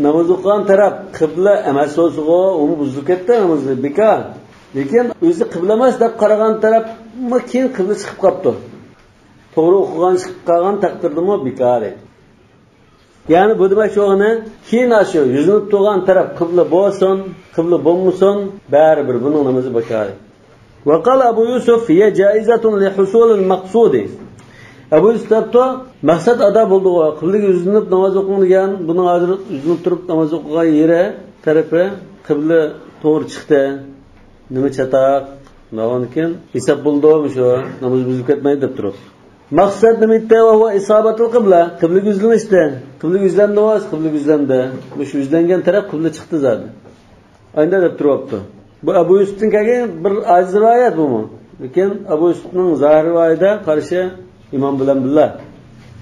namoz o'qigan taraf qibla emas bo'lsa-ku, uni buzib ketdi namozni bekor. Lekin o'zi qibla emas deb qaragan taraf keyin qibla chiqib qolibdi. To'g'ri o'qigan chiqib qolgan taqdirdami bekor edi. Ya'ni bu demak o'g'ini keyin shu yuzlab turgan taraf qibla bo'lsin, qibla bo'lmasin, baribir buning namozi bekor. وقال أبو يوسف هي جائزة لحصول المقصود. Abu Yusuf'ta maqsad ada bo'ldi. Qiblaga yuzlanib namoz o'qilgan, buni hozir yuzlanib turib namoz o'qigan yeri tarafi qibla to'g'ri chiqdi. Nima chataq, navonkin hisob bo'ldi shu, namoz buzilib ketmaydi deb turib. Maqsad nima edi? Va isobatul qibla, qiblaga yuzlanishdi. Qiblaga yuzlandi, qiblaga yuzlandi. Shu yuzlangan taraf qibla chiqdi zodi. Ayda deb turibdi. Bu Abu Yusuf'ning kelgan bir aziz rivoyat bu. Lekin Abu Yusuf'ning zahir rivoyatida qarshi imom bilan billah.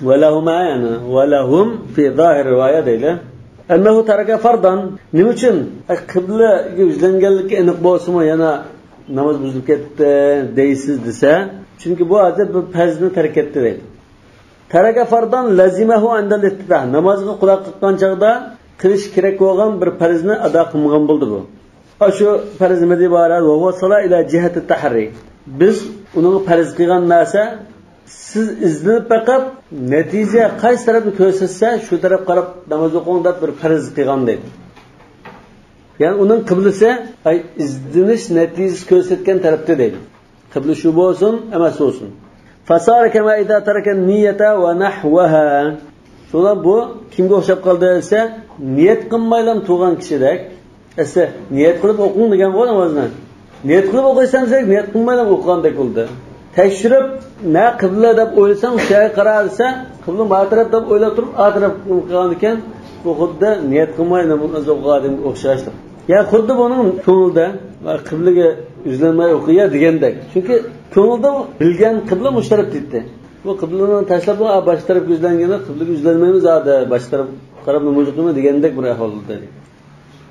Walahuma yani walahum fi zahir rivoyat deydi. Annahu taraka fardan. Nima uchun qiblaga yuzlanganlikka aniq bo'lsa-mu yana namoz buzilib ketdi deysiz desa, chunki bu hozir bir farzni tark etdi deydi. Taraka fardan lazimahu andal ittida. Namozga quloq tutgan chaqda qilish kerak bo'lgan bir farzni ado qilmagan bo'ldi bu. Shu farz nima deb iborat? Va vasala ila jihati tahri. Biz uni farz qilgan narsa siz izlanib baqib natija qaysi tarafni ko'rsatsa shu taraf qarab namoz o'qing deb bir farz qilgan deydi. Ya'ni uning qiblasi izlanish natijasi ko'rsatgan tarafda deydi. Qibla shu bo'lsin, emas bo'lsin. Fasara kama idza taraka niyata va nahwaha. Shundan bu kimga o'xshab qoldi desa, niyat qilmaylam turgan kishidek esa niyat qilib o'qing degan qo'y namozni. Niyat qilib o'qiysan desak, niyat qilmaylam o'qigandek bo'ldi. Tekshirib, na qibla deb o'ylasang, o'shaga qararsa, qibla ma'taraf deb o'ylab turib, atraf qilgan ekan, bu xuddi niyat qilmaylam o'qigan o'xshashdir. Ya'ni xuddi buning ko'ngilda qiblaga yuzlanmay o'qiya degandek. Chunki ko'ngilda bilgan qibla mushtarab deydi. Bu qiblani tashlab bosh tarafga yuzlanganda qiblaga yuzlanmaymiz, bosh taraf qarab namoz o'qiyman degandek bir ahvolda.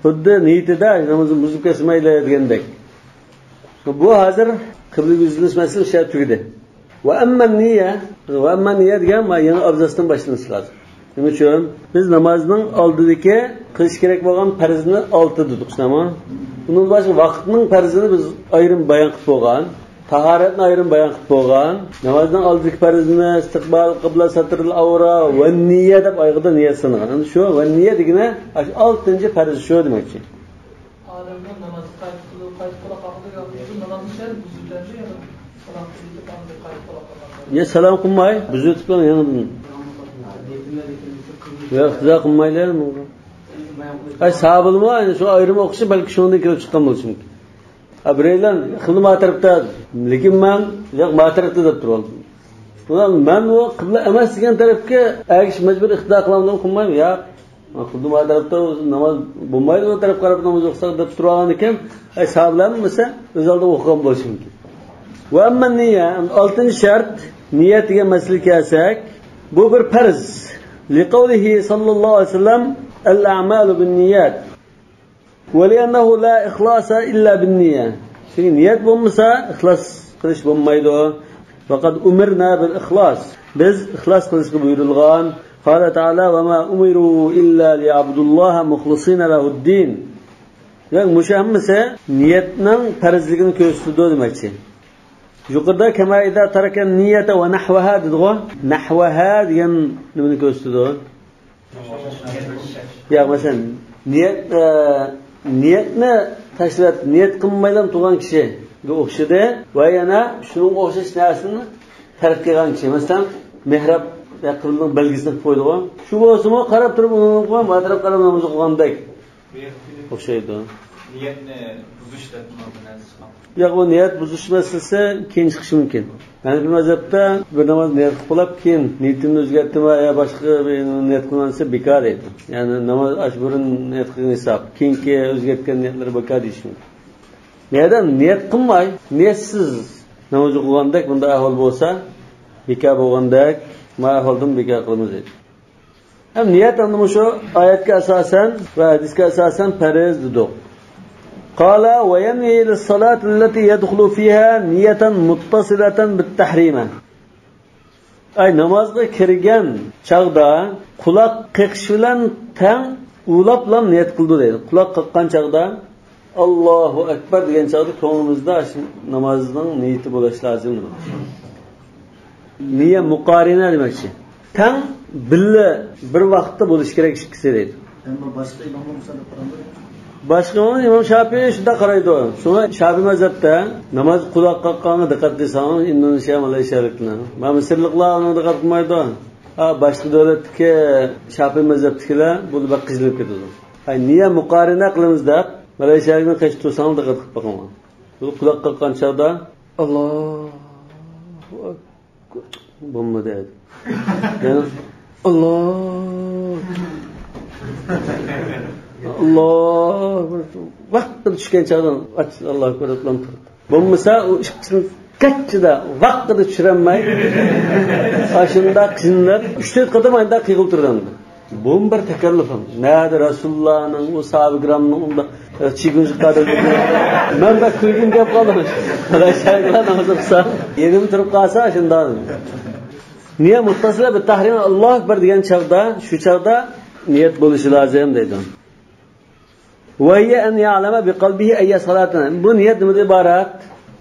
Xuddi niyatida namozni buzib ketmaydi degandek. Bu hozir qiblaga yuzlanish masalasi o'sha tugidi. Va amma niyya degan yana abzasdan boshlanish lozim. Nima uchun? Biz namozning oldidagi qilish kerak bo'lgan farzni 6 dedik, shunami? Bundan boshqa vaqtning farzini biz ayrim bayon qilib bo'lgan, tahoratni ayrim bayon qilib bo'lgan, namozning oldidagi farzni istiqbol, qibla, satrul awra va niyya deb ayg'ida niyat sanalgan. Shu va niyya degani 6-farz shu demakchi. Odamning namoz qayt qilib namozni shart buziladi ya. Ya salom qilmay, buzib qo'ygan yana. Ya xizo qilmaylar. Ay sabilmi, shu ayrim o'qishi balki shundan kelib chiqqan bo'lishi mumkin. Abraylan qibla tarafda, lekin men yo'q tarafda deb turdim. Ular men u qibla emas degan tarafga agish majbur iqtido qilamdan qilmayman. Ya qibla tarafda namoz bo'lmaydi, u taraf qarab namoz o'qisak deb turgan ekan, ay sabilmisa o'z oldiga o'qigan bo'lishi mumkin. Va amma niyya, 6-shart niyat degan masalaga kelsak, bu bir farz. Liqawlihi sallallohu alayhi vasallam al-a'malu bin-niyyat. Wa li'annahu la ikhlasa illa bin-niyya. Çünkü niyat bo'lmasa, ixlos qilish bo'lmaydi. Faqat umirna bil-ikhlas. Biz ixlos qilishga buyurilgan. Qala ta'ala va ma umiru illa li'abdullaha mukhlisina lahu-d-din. Yani mushammisa niyatning farzligini ko'rsatdi demakchi. Yuqorida kamaida tarakan niyata va nahwaha dedigo. Nahwaha degan nimani ko'rsatdi? Ya masalan niyatni tashlab niyat qilmaydan turgan kishiga o'xshadi va yana shuning o'xshash narsani tark qilgan kishi. Masalan, mehrab yaqinning belgisini qo'ydi-ku. Shu bo'lsa-mu qarab turib uni qo'yib, atrof qarab namoz o'qigandek o'xshaydi. Niyatni buzish deb ma'nosi. Yo'q, bu niyat buzish masalasi keyin chiqishi mumkin. Yani bir mazhabda bir namoz niyat qilib, keyin niyatimni o'zgartimi yo boshqa bir niyat qilgansa bekor edi. Ya'ni namoz ashburun niyat qilgan hisob, keyingi o'zgartgan niyatlar bekor deyish mumkin. Niyadan niyat qilmay, niyatsiz namoz o'qigandek bunda ahvol bo'lsa, bekor bo'lgandek, ma ahvoldan bekor qilamiz edi. Ham niyat anlamı şu ayetga asasen ve hadisga asasen farz dedik. Qala ve yanwi lis-salati allati yadkhulu fiha niyatan muttasilatan bit-tahrima. Ay namozga kirgan chaqda quloq qiqish bilan tang ulab bilan niyat qildi deydi. Quloq qiqqan chaqda Allohu akbar degan chaqda ko'nglimizda namozning niyati bo'lishi lozim. Niyat muqarina demakchi. Tang billa bir vaqtda bo'lish kerak ikkisi deydi. Endi boshqa imomlar musallat qiladi. Boshqa imom Shafiy shunda qaraydi. Shuna Shafiy mazhabda namoz quloq qaqqanga diqqat qilsangiz, Indoneziya, Malayziyaliklar. Mana Misrliklar uni diqqat qilmaydi. Boshqa davlatdagi Shafiy mazhabdagilar bu baqizlib ketadi. Ay niya muqarina qilamiz deb Malayziyalikni qech tursangiz diqqat qilib boqaman. Bu quloq qaqqan chaqda Allohu akbar bomba deydi. Yani Allah vaqtda tushgan chaqdan Alloh akbar deb turdi. Bo'lmasa u ishni kattida vaqtda tushirmay ashunda qiynab 3-4 qadam ayda qiyg'il turgandi. Bu bir takallufim. Nada Rasulullohning o sahabe-kiramning unda chigunchi qadar. Men bak kulgim gap qoldim. Malayziyaliklar namoz o'qisa, yedim turib qolsa shunda. Niyat muttasila bi tahrim Alloh akbar degan chaqda, shu chaqda niyat bo'lishi lozim deydi. Va hiya an ya'lama bi qalbihi ayya salatana. Bu niyat nimadan iborat?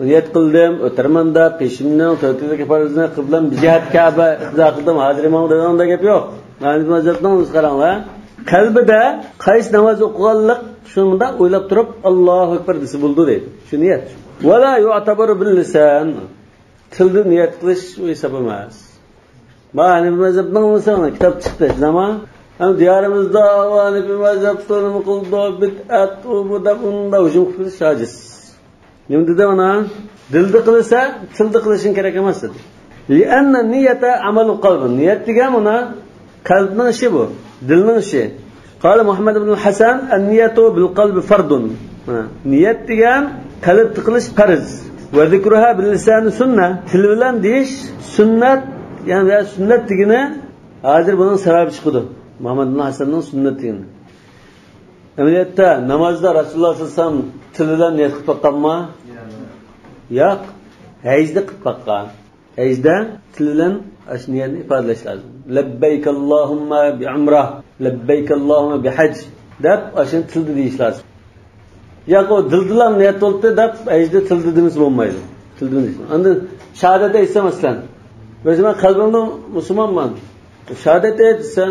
Niyat qildim, o'tirmanda peshimning to'rtdagi farzni qiblam jihat Ka'ba iqtido qildim, hozir imom degan gap yo'q. Mana mazhabdan o'z qaranglar. Qalbida qaysi namoz o'qiganlik shunda o'ylab turib Allohu akbar desa bo'ldi deydi. Shu niyat. Va la yu'tabaru bil lisan. Tilda niyat qilish u hisob emas. Mana mazhabdan o'zing kitob chiqdi. Zaman ham diyorimizda avani bir mazhabdan qildi bid'at u bu da unda hujum qilish ajiz. Nima dedi ona? Dilda qilsa, tilda qilishing kerak emas dedi. Li'anna niyata amalu qalb. Niyat degan ona qalbning ishi bu, dilning ishi. Qala Muhammad ibn Hasan an-niyatu bil qalbi fardun. Niyat degan qalbda qilish farz. Va zikruha bil lisan sunnah. Til bilan deyish sunnat, ya'ni sunnat degani hozir buning sababi chiqdi. Muhammad ibn Hasanning sunnat degani. Amaliyotda namozda Rasululloh sollallohu alayhi vasallam til bilan niyat qilib qo'yganmi? Yo'q. Hajda qilib qo'ygan. Hajda til bilan ashniyatni ifodalash lozim. Labbayk Allohumma bi umrah, labbayk Allohumma bi haj deb ashun tilda deyish lozim. Yo'q, o dildilan niyat bo'ldi deb hajda tilda demiz bo'lmaydi. Tilda deyish. Endi shahodat aytsa masalan, men qalbimda musulmonman. Shahodat aytsa,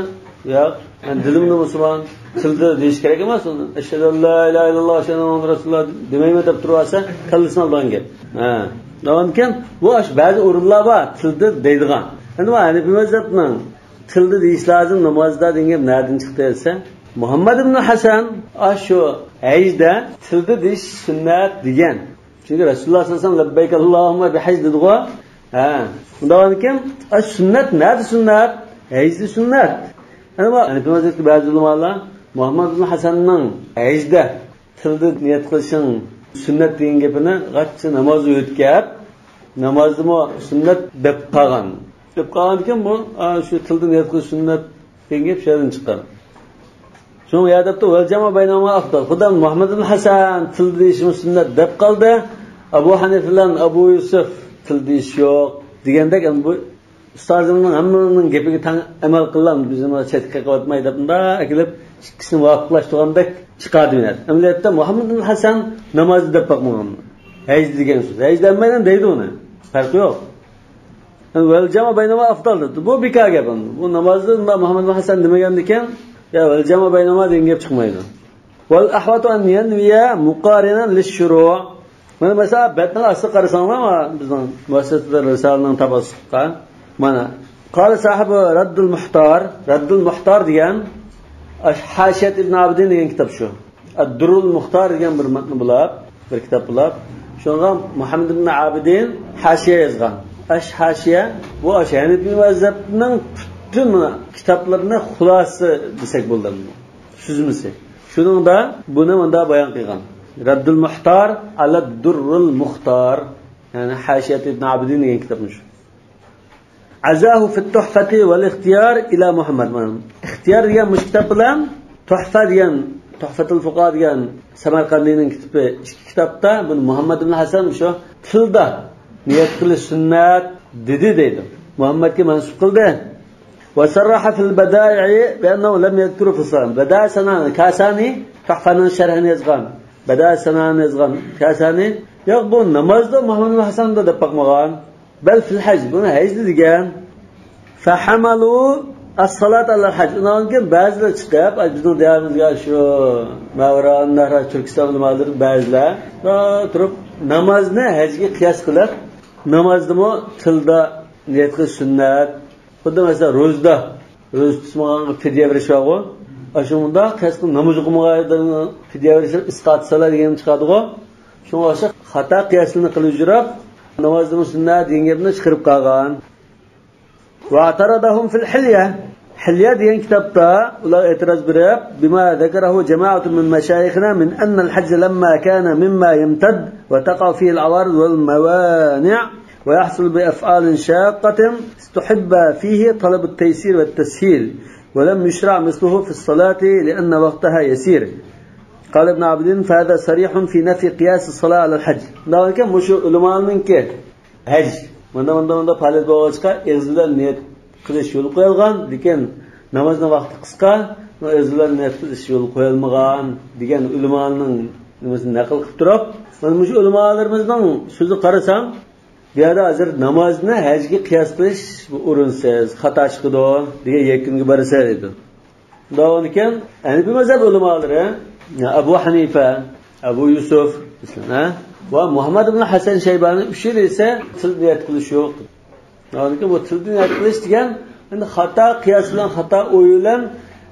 yo'q, men dilimda musulmon, tilda deyish kerak emas uni. Ashhadu an la ilaha illalloh, ashhadu anna rasululloh demayman deb tursa, qalbisini olgan gap. Davomkan bu ba'zi o'rinlar bor, tilda deydigan. Endi mana bu mazhabning tilda deyish lozim namozda degan nerdan chiqdi desa, Muhammad ibn Hasan shu hajda tilda deyish sunnat degan. Chunki Rasululloh sollallohu alayhi vasallam labbayk Allohumma bi haj dediga. Davomkan sunnat nerda sunnat? Hajda sunnat. Endi bu mazhabda ba'zi ulamolar Muhammad ibn Hasanning hajda tilda niyat qilishing sunnat degan gapini g'achchi namoz o'tkab, namozimi sunnat deb qolgan. Deb qolgankan bu shu tilda niyat qilish sunnat degan gap shundan chiqqan. So'ng yadabda val jama baynahuma afdal. Xudan Muhammad ibn Hasan tilda deyish sunnat deb qoldi. Abu Hanifa bilan Abu Yusuf tilda deyish yo'q degandek bu ustozimning hammaning gapiga amal qilgan bizim chetga qo'ymaydi deb unda akilib ikkisini voqiflashtirgandek chiqadi menat. Amaliyotda Muhammad ibn Hasan namoz deb baqmagan. Haj degan so'z. Haj demaydan deydi uni. Farqi yo'q. Val jama baynahuma afdal dedi. Bu bekor gap. Bu namozda Muhammad ibn Hasan demagan ekan, ya val jama baynahuma degan gap chiqmaydi. Vel ahvatu an yanviya muqarinan lish-shuru'. Mana mesela betning asli qarasanglar ama bizning muassasada risolaning tabassuqqa mana qala sahibi Raddul Muhtar degan Hashiyat ibn Abidin degan kitob shu. Ad-Durrul Muhtar degan bir matn bo'lib, bir kitob bo'lib, shunga Muhammad ibn Abidin hashiya yozgan. Hashiya bu Hanafi mazhabning butun kitoblarini xulosa desak bo'ladi. Suzmisi. Shuningda buni menda bayon qilgan. Raddul Muhtar ala Durrul Muhtar, yani Hashiyat ibn Abidin degan kitobni shu. Azahu fi tuhfati wal ikhtiyar ila Muhammad. İhtiyar degan mush kitob bilan Tuhfa degan Tuhfatul Fuqaha degan Samarqandiyning kitobi, ikki kitobda buni Muhammad ibn Hasan shu tilda niyat qilish sunnat deydi. Muhammadga mansub qildi. Wa sarraha fil bada'i bi annahu lam yadhkuru fi salam. Bada' sanan Kasani Tuhfaning sharhini yozgan. Bada' sanan yozgan Kasani yo'q bu namozda Muhammad ibn Hasan'da deb bakmagan. Bel fil haj buni hajda degan. Fa hamalu as-salat al-haj. Undan ba'zilar chiqib, bizning diyorimizga shu Mavranlar Turkiston ulamolari ba'zilar turib namozni hajga qiyos qilib, namozni tilda niyat qilish sunnat. Xuddi masalan ro'zda tutmagan fidya berish yo'q. Ashunda qiyos qilib namoz o'qimagan fidya berish isqatsalar degan chiqadi-ku. Shunga o'xshab xato qiyosini qilib yurib, namozni sunnat degan gapni chiqarib qolgan. واعترضهم في الحلية degan kitobda ular e'tiroz berib bima zakarahu jama'atun min mashayikhina min anna al-hajj lamma kana mimma yamtad wa taqa fihi al-awarid wal mawani' wa yahsul bi af'alin shaqqatin istuhibba fihi talab at-taysir wa at-tashil wa lam yushra' mithluhu fi as-salati li'anna waqtaha yasir. قال ابن عبدين فهذا صريح في نفي قياس الصلاة على الحج. Davamki mushu ulamolarningki haj Manda faoliyat bo'lg'achqa ezbilan niyat qilish yo'l qo'yilgan, lekin namozning vaqti qisqa, ezbilan niyat qilish yo'l qo'yilmagan degan ulamolarning nimasini naql qilib turib, mana shu ulamolarimizning so'zi qarasam, bu yerda hozir namozni hajga qiyos qilish bu o'rinsiz, xato chiqadi degan yakunga borsa edi. Davon ekan, Hanafi mazhab ulamolari, Abu Hanifa, Abu Yusuf, va Muhammad ibn Hasan Shaybani ushir esa til niyat qilish yo'q. Ya'ni bu til niyat qilish degan endi xato qiyos bilan xato o'y bilan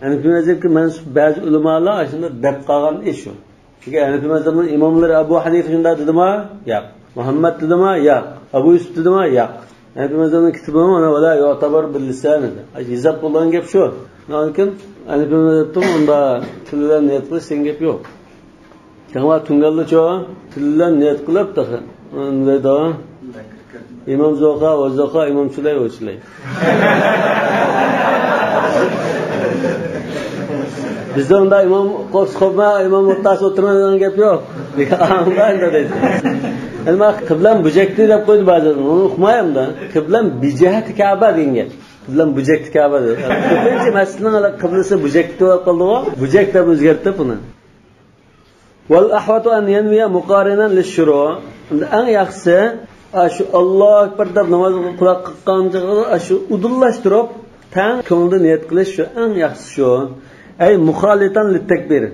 Hanafi mazhabga mansub ba'zi ulamolar shunda deb qolgan ish shu. Chunki Hanafi mazhabining imomlari Abu Hanifa shunda dedimi? Yo'q. Muhammad dedimi? Yo'q. Abu Yusuf dedimi? Yo'q. Hanafi mazhabining kitobi mana wala yu'tabar bil lisan edi. Yozib bo'lgan gap shu. Lekin Hanafi mazhabida unda til bilan niyat qilish degan gap yo'q. Kama tungallicho tillan niyat qilib taqa. Undayda Imom Zoqa va Zoqa Imom Sulay va Sulay. Bizda unda imom qo'sqobma, imom o'rtasi o'tirmagan gap yo'q. Unda deydi. Nima qiblam bujakdi deb qo'ydi ba'zan. Uni uqmayamda. Qiblam bijahati Ka'ba degan gap. Qiblam bujakdi Ka'ba dedi. Ko'pincha masjidning qiblasi bujakdi deb qoldi-ku. Bujak deb o'zgartdi buni. Wal ahwatu an yanwiya muqarinan lish-shuru'. Eng yaxshisi shu Alloh akbar deb namoz quloq qiqqanda shu udillashtirib, tang ko'ngilda niyat qilish shu eng yaxshisi shu. Ay mukhalitan lit-takbir.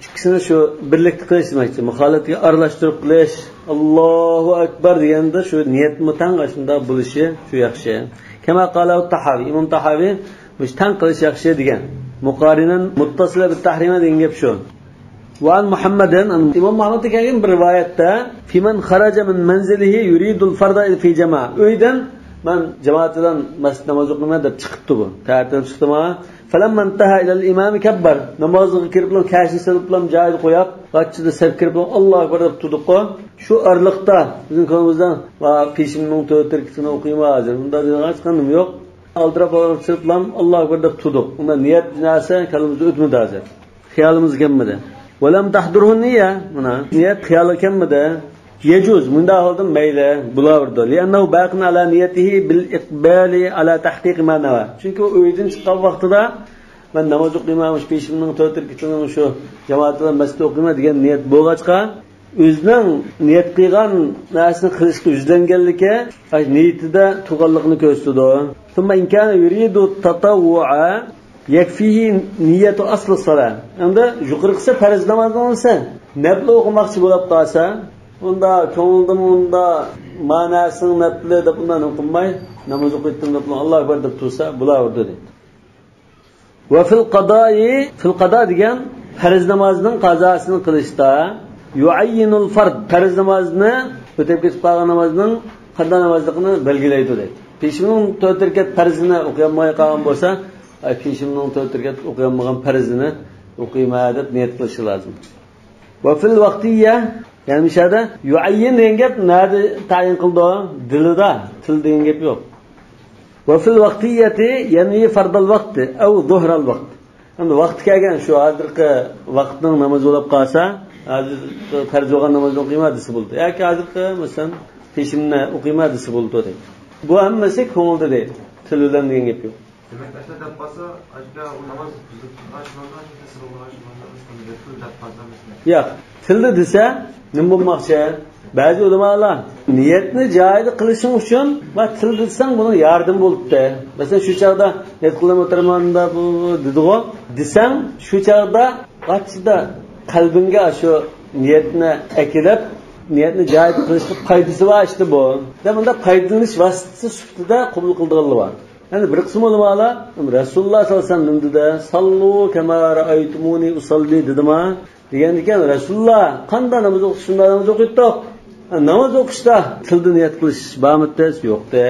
Ikkisini shu birlikda qilish demakchi. Muxolatga aralashtirib qilish, Allohu akbar deganda shu niyatmi tang shunda bo'lishi shu yaxshi. Kama qala Tahavi, Imom Tahavi bu tang qilish yaxshi degan. Muqarinan muttasila bit-tahrima degan gap shu. وعن محمد إمام محمد كان برواية في من خرج من منزله يريد الفرض في جماعة أيضا من جماعة مسجد نماز قلنا ده تخطبه تعرفون تخطبه فلما انتهى إلى الإمام كبر نماز كربلون كاشي سلبلون جاهد قياب قاتشد سر كربلون الله أكبر تدقه شو أرلقتا bizim konumuzdan peşimden tövtürküsünü okuyma hazır bunda diyorlar kanım yok aldıra falan sırtlam Allah Akbar deb tuduq unda niyat narsa kalımızda ötmedi hazır xiyalımız gelmedi ولم تحضره النية نية خيال كمده يجوز من ده هذا ميله بلاورده لأنه باق على نيته بالإقبال على تحقيق ما نوى çünkü o öğüdün çıkan vaxtıda ben namaz okumamış peşimden tövtür kitinin şu cemaatler mescid okuma degan niyat bo'lg'achqa o'zining niyat qilgan narsani qilishga yuzlanganligi niyatida tuğanlıqni ko'rsatdi. Thumma in kana yuridu tatawwu'a yakfihi niyetu aslı salat. Endi yuqori qilsa farz namozdan olsa, nafl o'qimoqchi bo'lib qolsa, unda ko'ngilda unda ma'nosini nafli deb bundan o'qimay, namoz o'qiyotdim deb Alloh akbar deb tursa, bo'laverdi dedi. Va fil qado degan farz namozning qazosini qilishda yuayyinul fard farz namozni o'tib ketib qolgan namozning qanday namozligini belgilaydi dedi. Peshimning 4 rakat farzini o'qiyolmay qolgan bo'lsa, peshimning 4 rakat o'qiyolmagan farzini o'qiyman deb niyat qilish lozim. Va fil vaqtiyya ya'ni mishada yuayyin degan gap nada tayin qildi? Dilida, til degan gap yo'q. Va fil vaqtiyati ya'ni fardal vaqti au zuhral vaqt. Endi vaqt kelgan shu hozirgi vaqtning namozi bo'lib qolsa, hozir farz bo'lgan namozni o'qiyman desa bo'ldi. Yoki hozirgi masalan peshimni o'qiyman desa bo'ldi deydi. Bu hammasi ko'ngilda deydi. Til bilan degan gap yo'q. Demak, ashta deb qolsa, ashta namoz yo'q, tilda desa nima bo'lmoqchi? Ba'zi ulamolar niyatni joyida qilishing uchun va til desang buni yardım bo'libdi. Masalan, shu chaqda niyat qilib o'tirmanda bu dedigo desang, shu chaqda qachida qalbingga shu niyatni akilib, niyatni joyida qilishning foydasi bor işte bu. Bunda foydalanish vositasi sifatida qabul qildirilgan bor. Yani bir qism ulamolar Rasululloh sollallohu alayhi vasallam dedi, "Sallu kama ra'aytumuni usalli" dedimi? Degan ekan Rasululloh qanday namoz o'qishda namoz o'qitdik. Namoz o'qishda tilda niyat qilish bormi-da? Yo'q-da.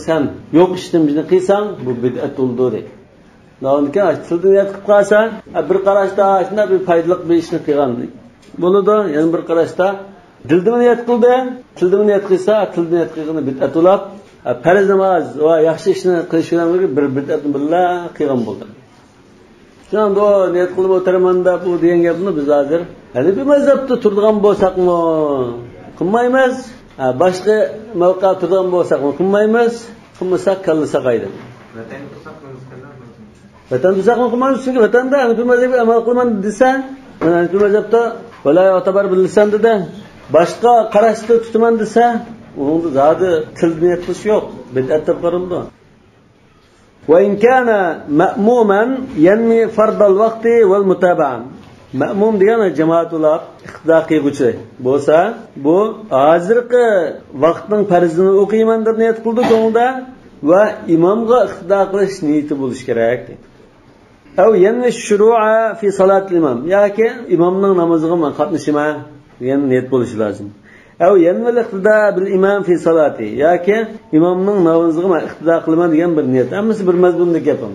Sen yo'q ishni bizni qilsang, bu bid'at bo'ldi dedi. Navonga tilda niyat qilib qolsa, bir qarashda shunday bir foydali bir ishni qilgan bo'ladi. Yani bir qarashda dilda niyat qildi, tilda niyat qilsa, tilda niyat qilgani bid'at bo'lib, farz namoz va yaxshi ishni qilish bilan bir bid'atni birga qilgan bo'ldi. Shunda o niyat qilib o'tiraman-da bu degan gapni biz hozir hali bir mazhabda turadigan bo'lsakmi, qilmaymiz. Boshqa mavqeda turadigan bo'lsakmi, qilmaymiz. Qilmasak kallasa qayda. Vatan tuzaqmi qilmaymiz, chunki vatanda bir mazhabga amal qilman desa, mana bir mazhabda valay o'tabar bilsan dedi. Boshqa qarashda tutaman desa, unda zodi til niyat qilish yo'q. Bid'at deb qaraldi. وإن كان مأموما ينمي فرض الوقت والمتابعة. مأموم ديانا جماعة الله اقتداقي قوشي بوسا بو آزرق وقتن فرزن اوقيمان در نيت قلدو كوندا و إمامغا اقتداقلش نيت بولش كراك أو ينمي الشروع في صلاة الإمام ياكي إمامنا نمازغا من قطنشما ين نيت بولش لازم أو ينمي الاقتداء بالإمام في صلاته ياكي إمامنا نمازغا من اقتداء قلمان ديان بالنيت أمس بالمزبون دكيبهم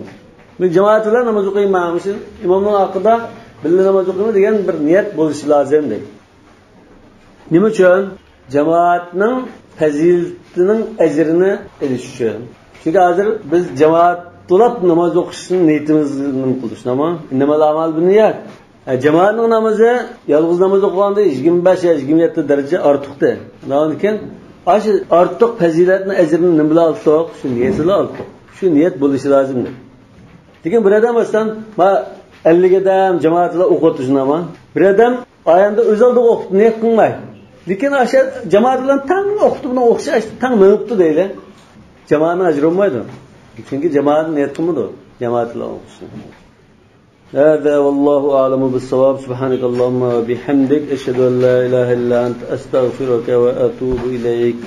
من جماعة الله نماز اوقيمان إمامنا اقتداء بالله namoz o'qiyman degan bir niyat bo'lishi lozim deydi. Nima uchun? Jamoatning fazilatining ajrini olish uchun. Chunki hozir biz jamoat to'lab namoz o'qishni niyatimizni qildik, nima? Innamal a'mal binniyat. Jamoatning namozi yolg'iz namoz o'qiganda 25 yoki 27 daraja ortiqdi. Lekin shu ortiq fazilatning ajrini nima bilan oldik? Shu niyat bilan oldik. Shu niyat bo'lishi lozim. Lekin bir odam bo'lsa, 50 adam cemaatla o'qitishni ama bir adam ayanda o'zalda o'qitib niyat qilmay. Lekin o'sha jamoat bilan tang o'qitib buni o'qish tang ma'nubdi deydi. Jamoatning ajri bo'lmaydi. Chunki jamoat niyat qilmadi jamoat bilan o'qishni. هذا والله أعلم بالصواب سبحانك اللهم وبحمدك أشهد أن لا إله إلا أنت أستغفرك وأتوب إليك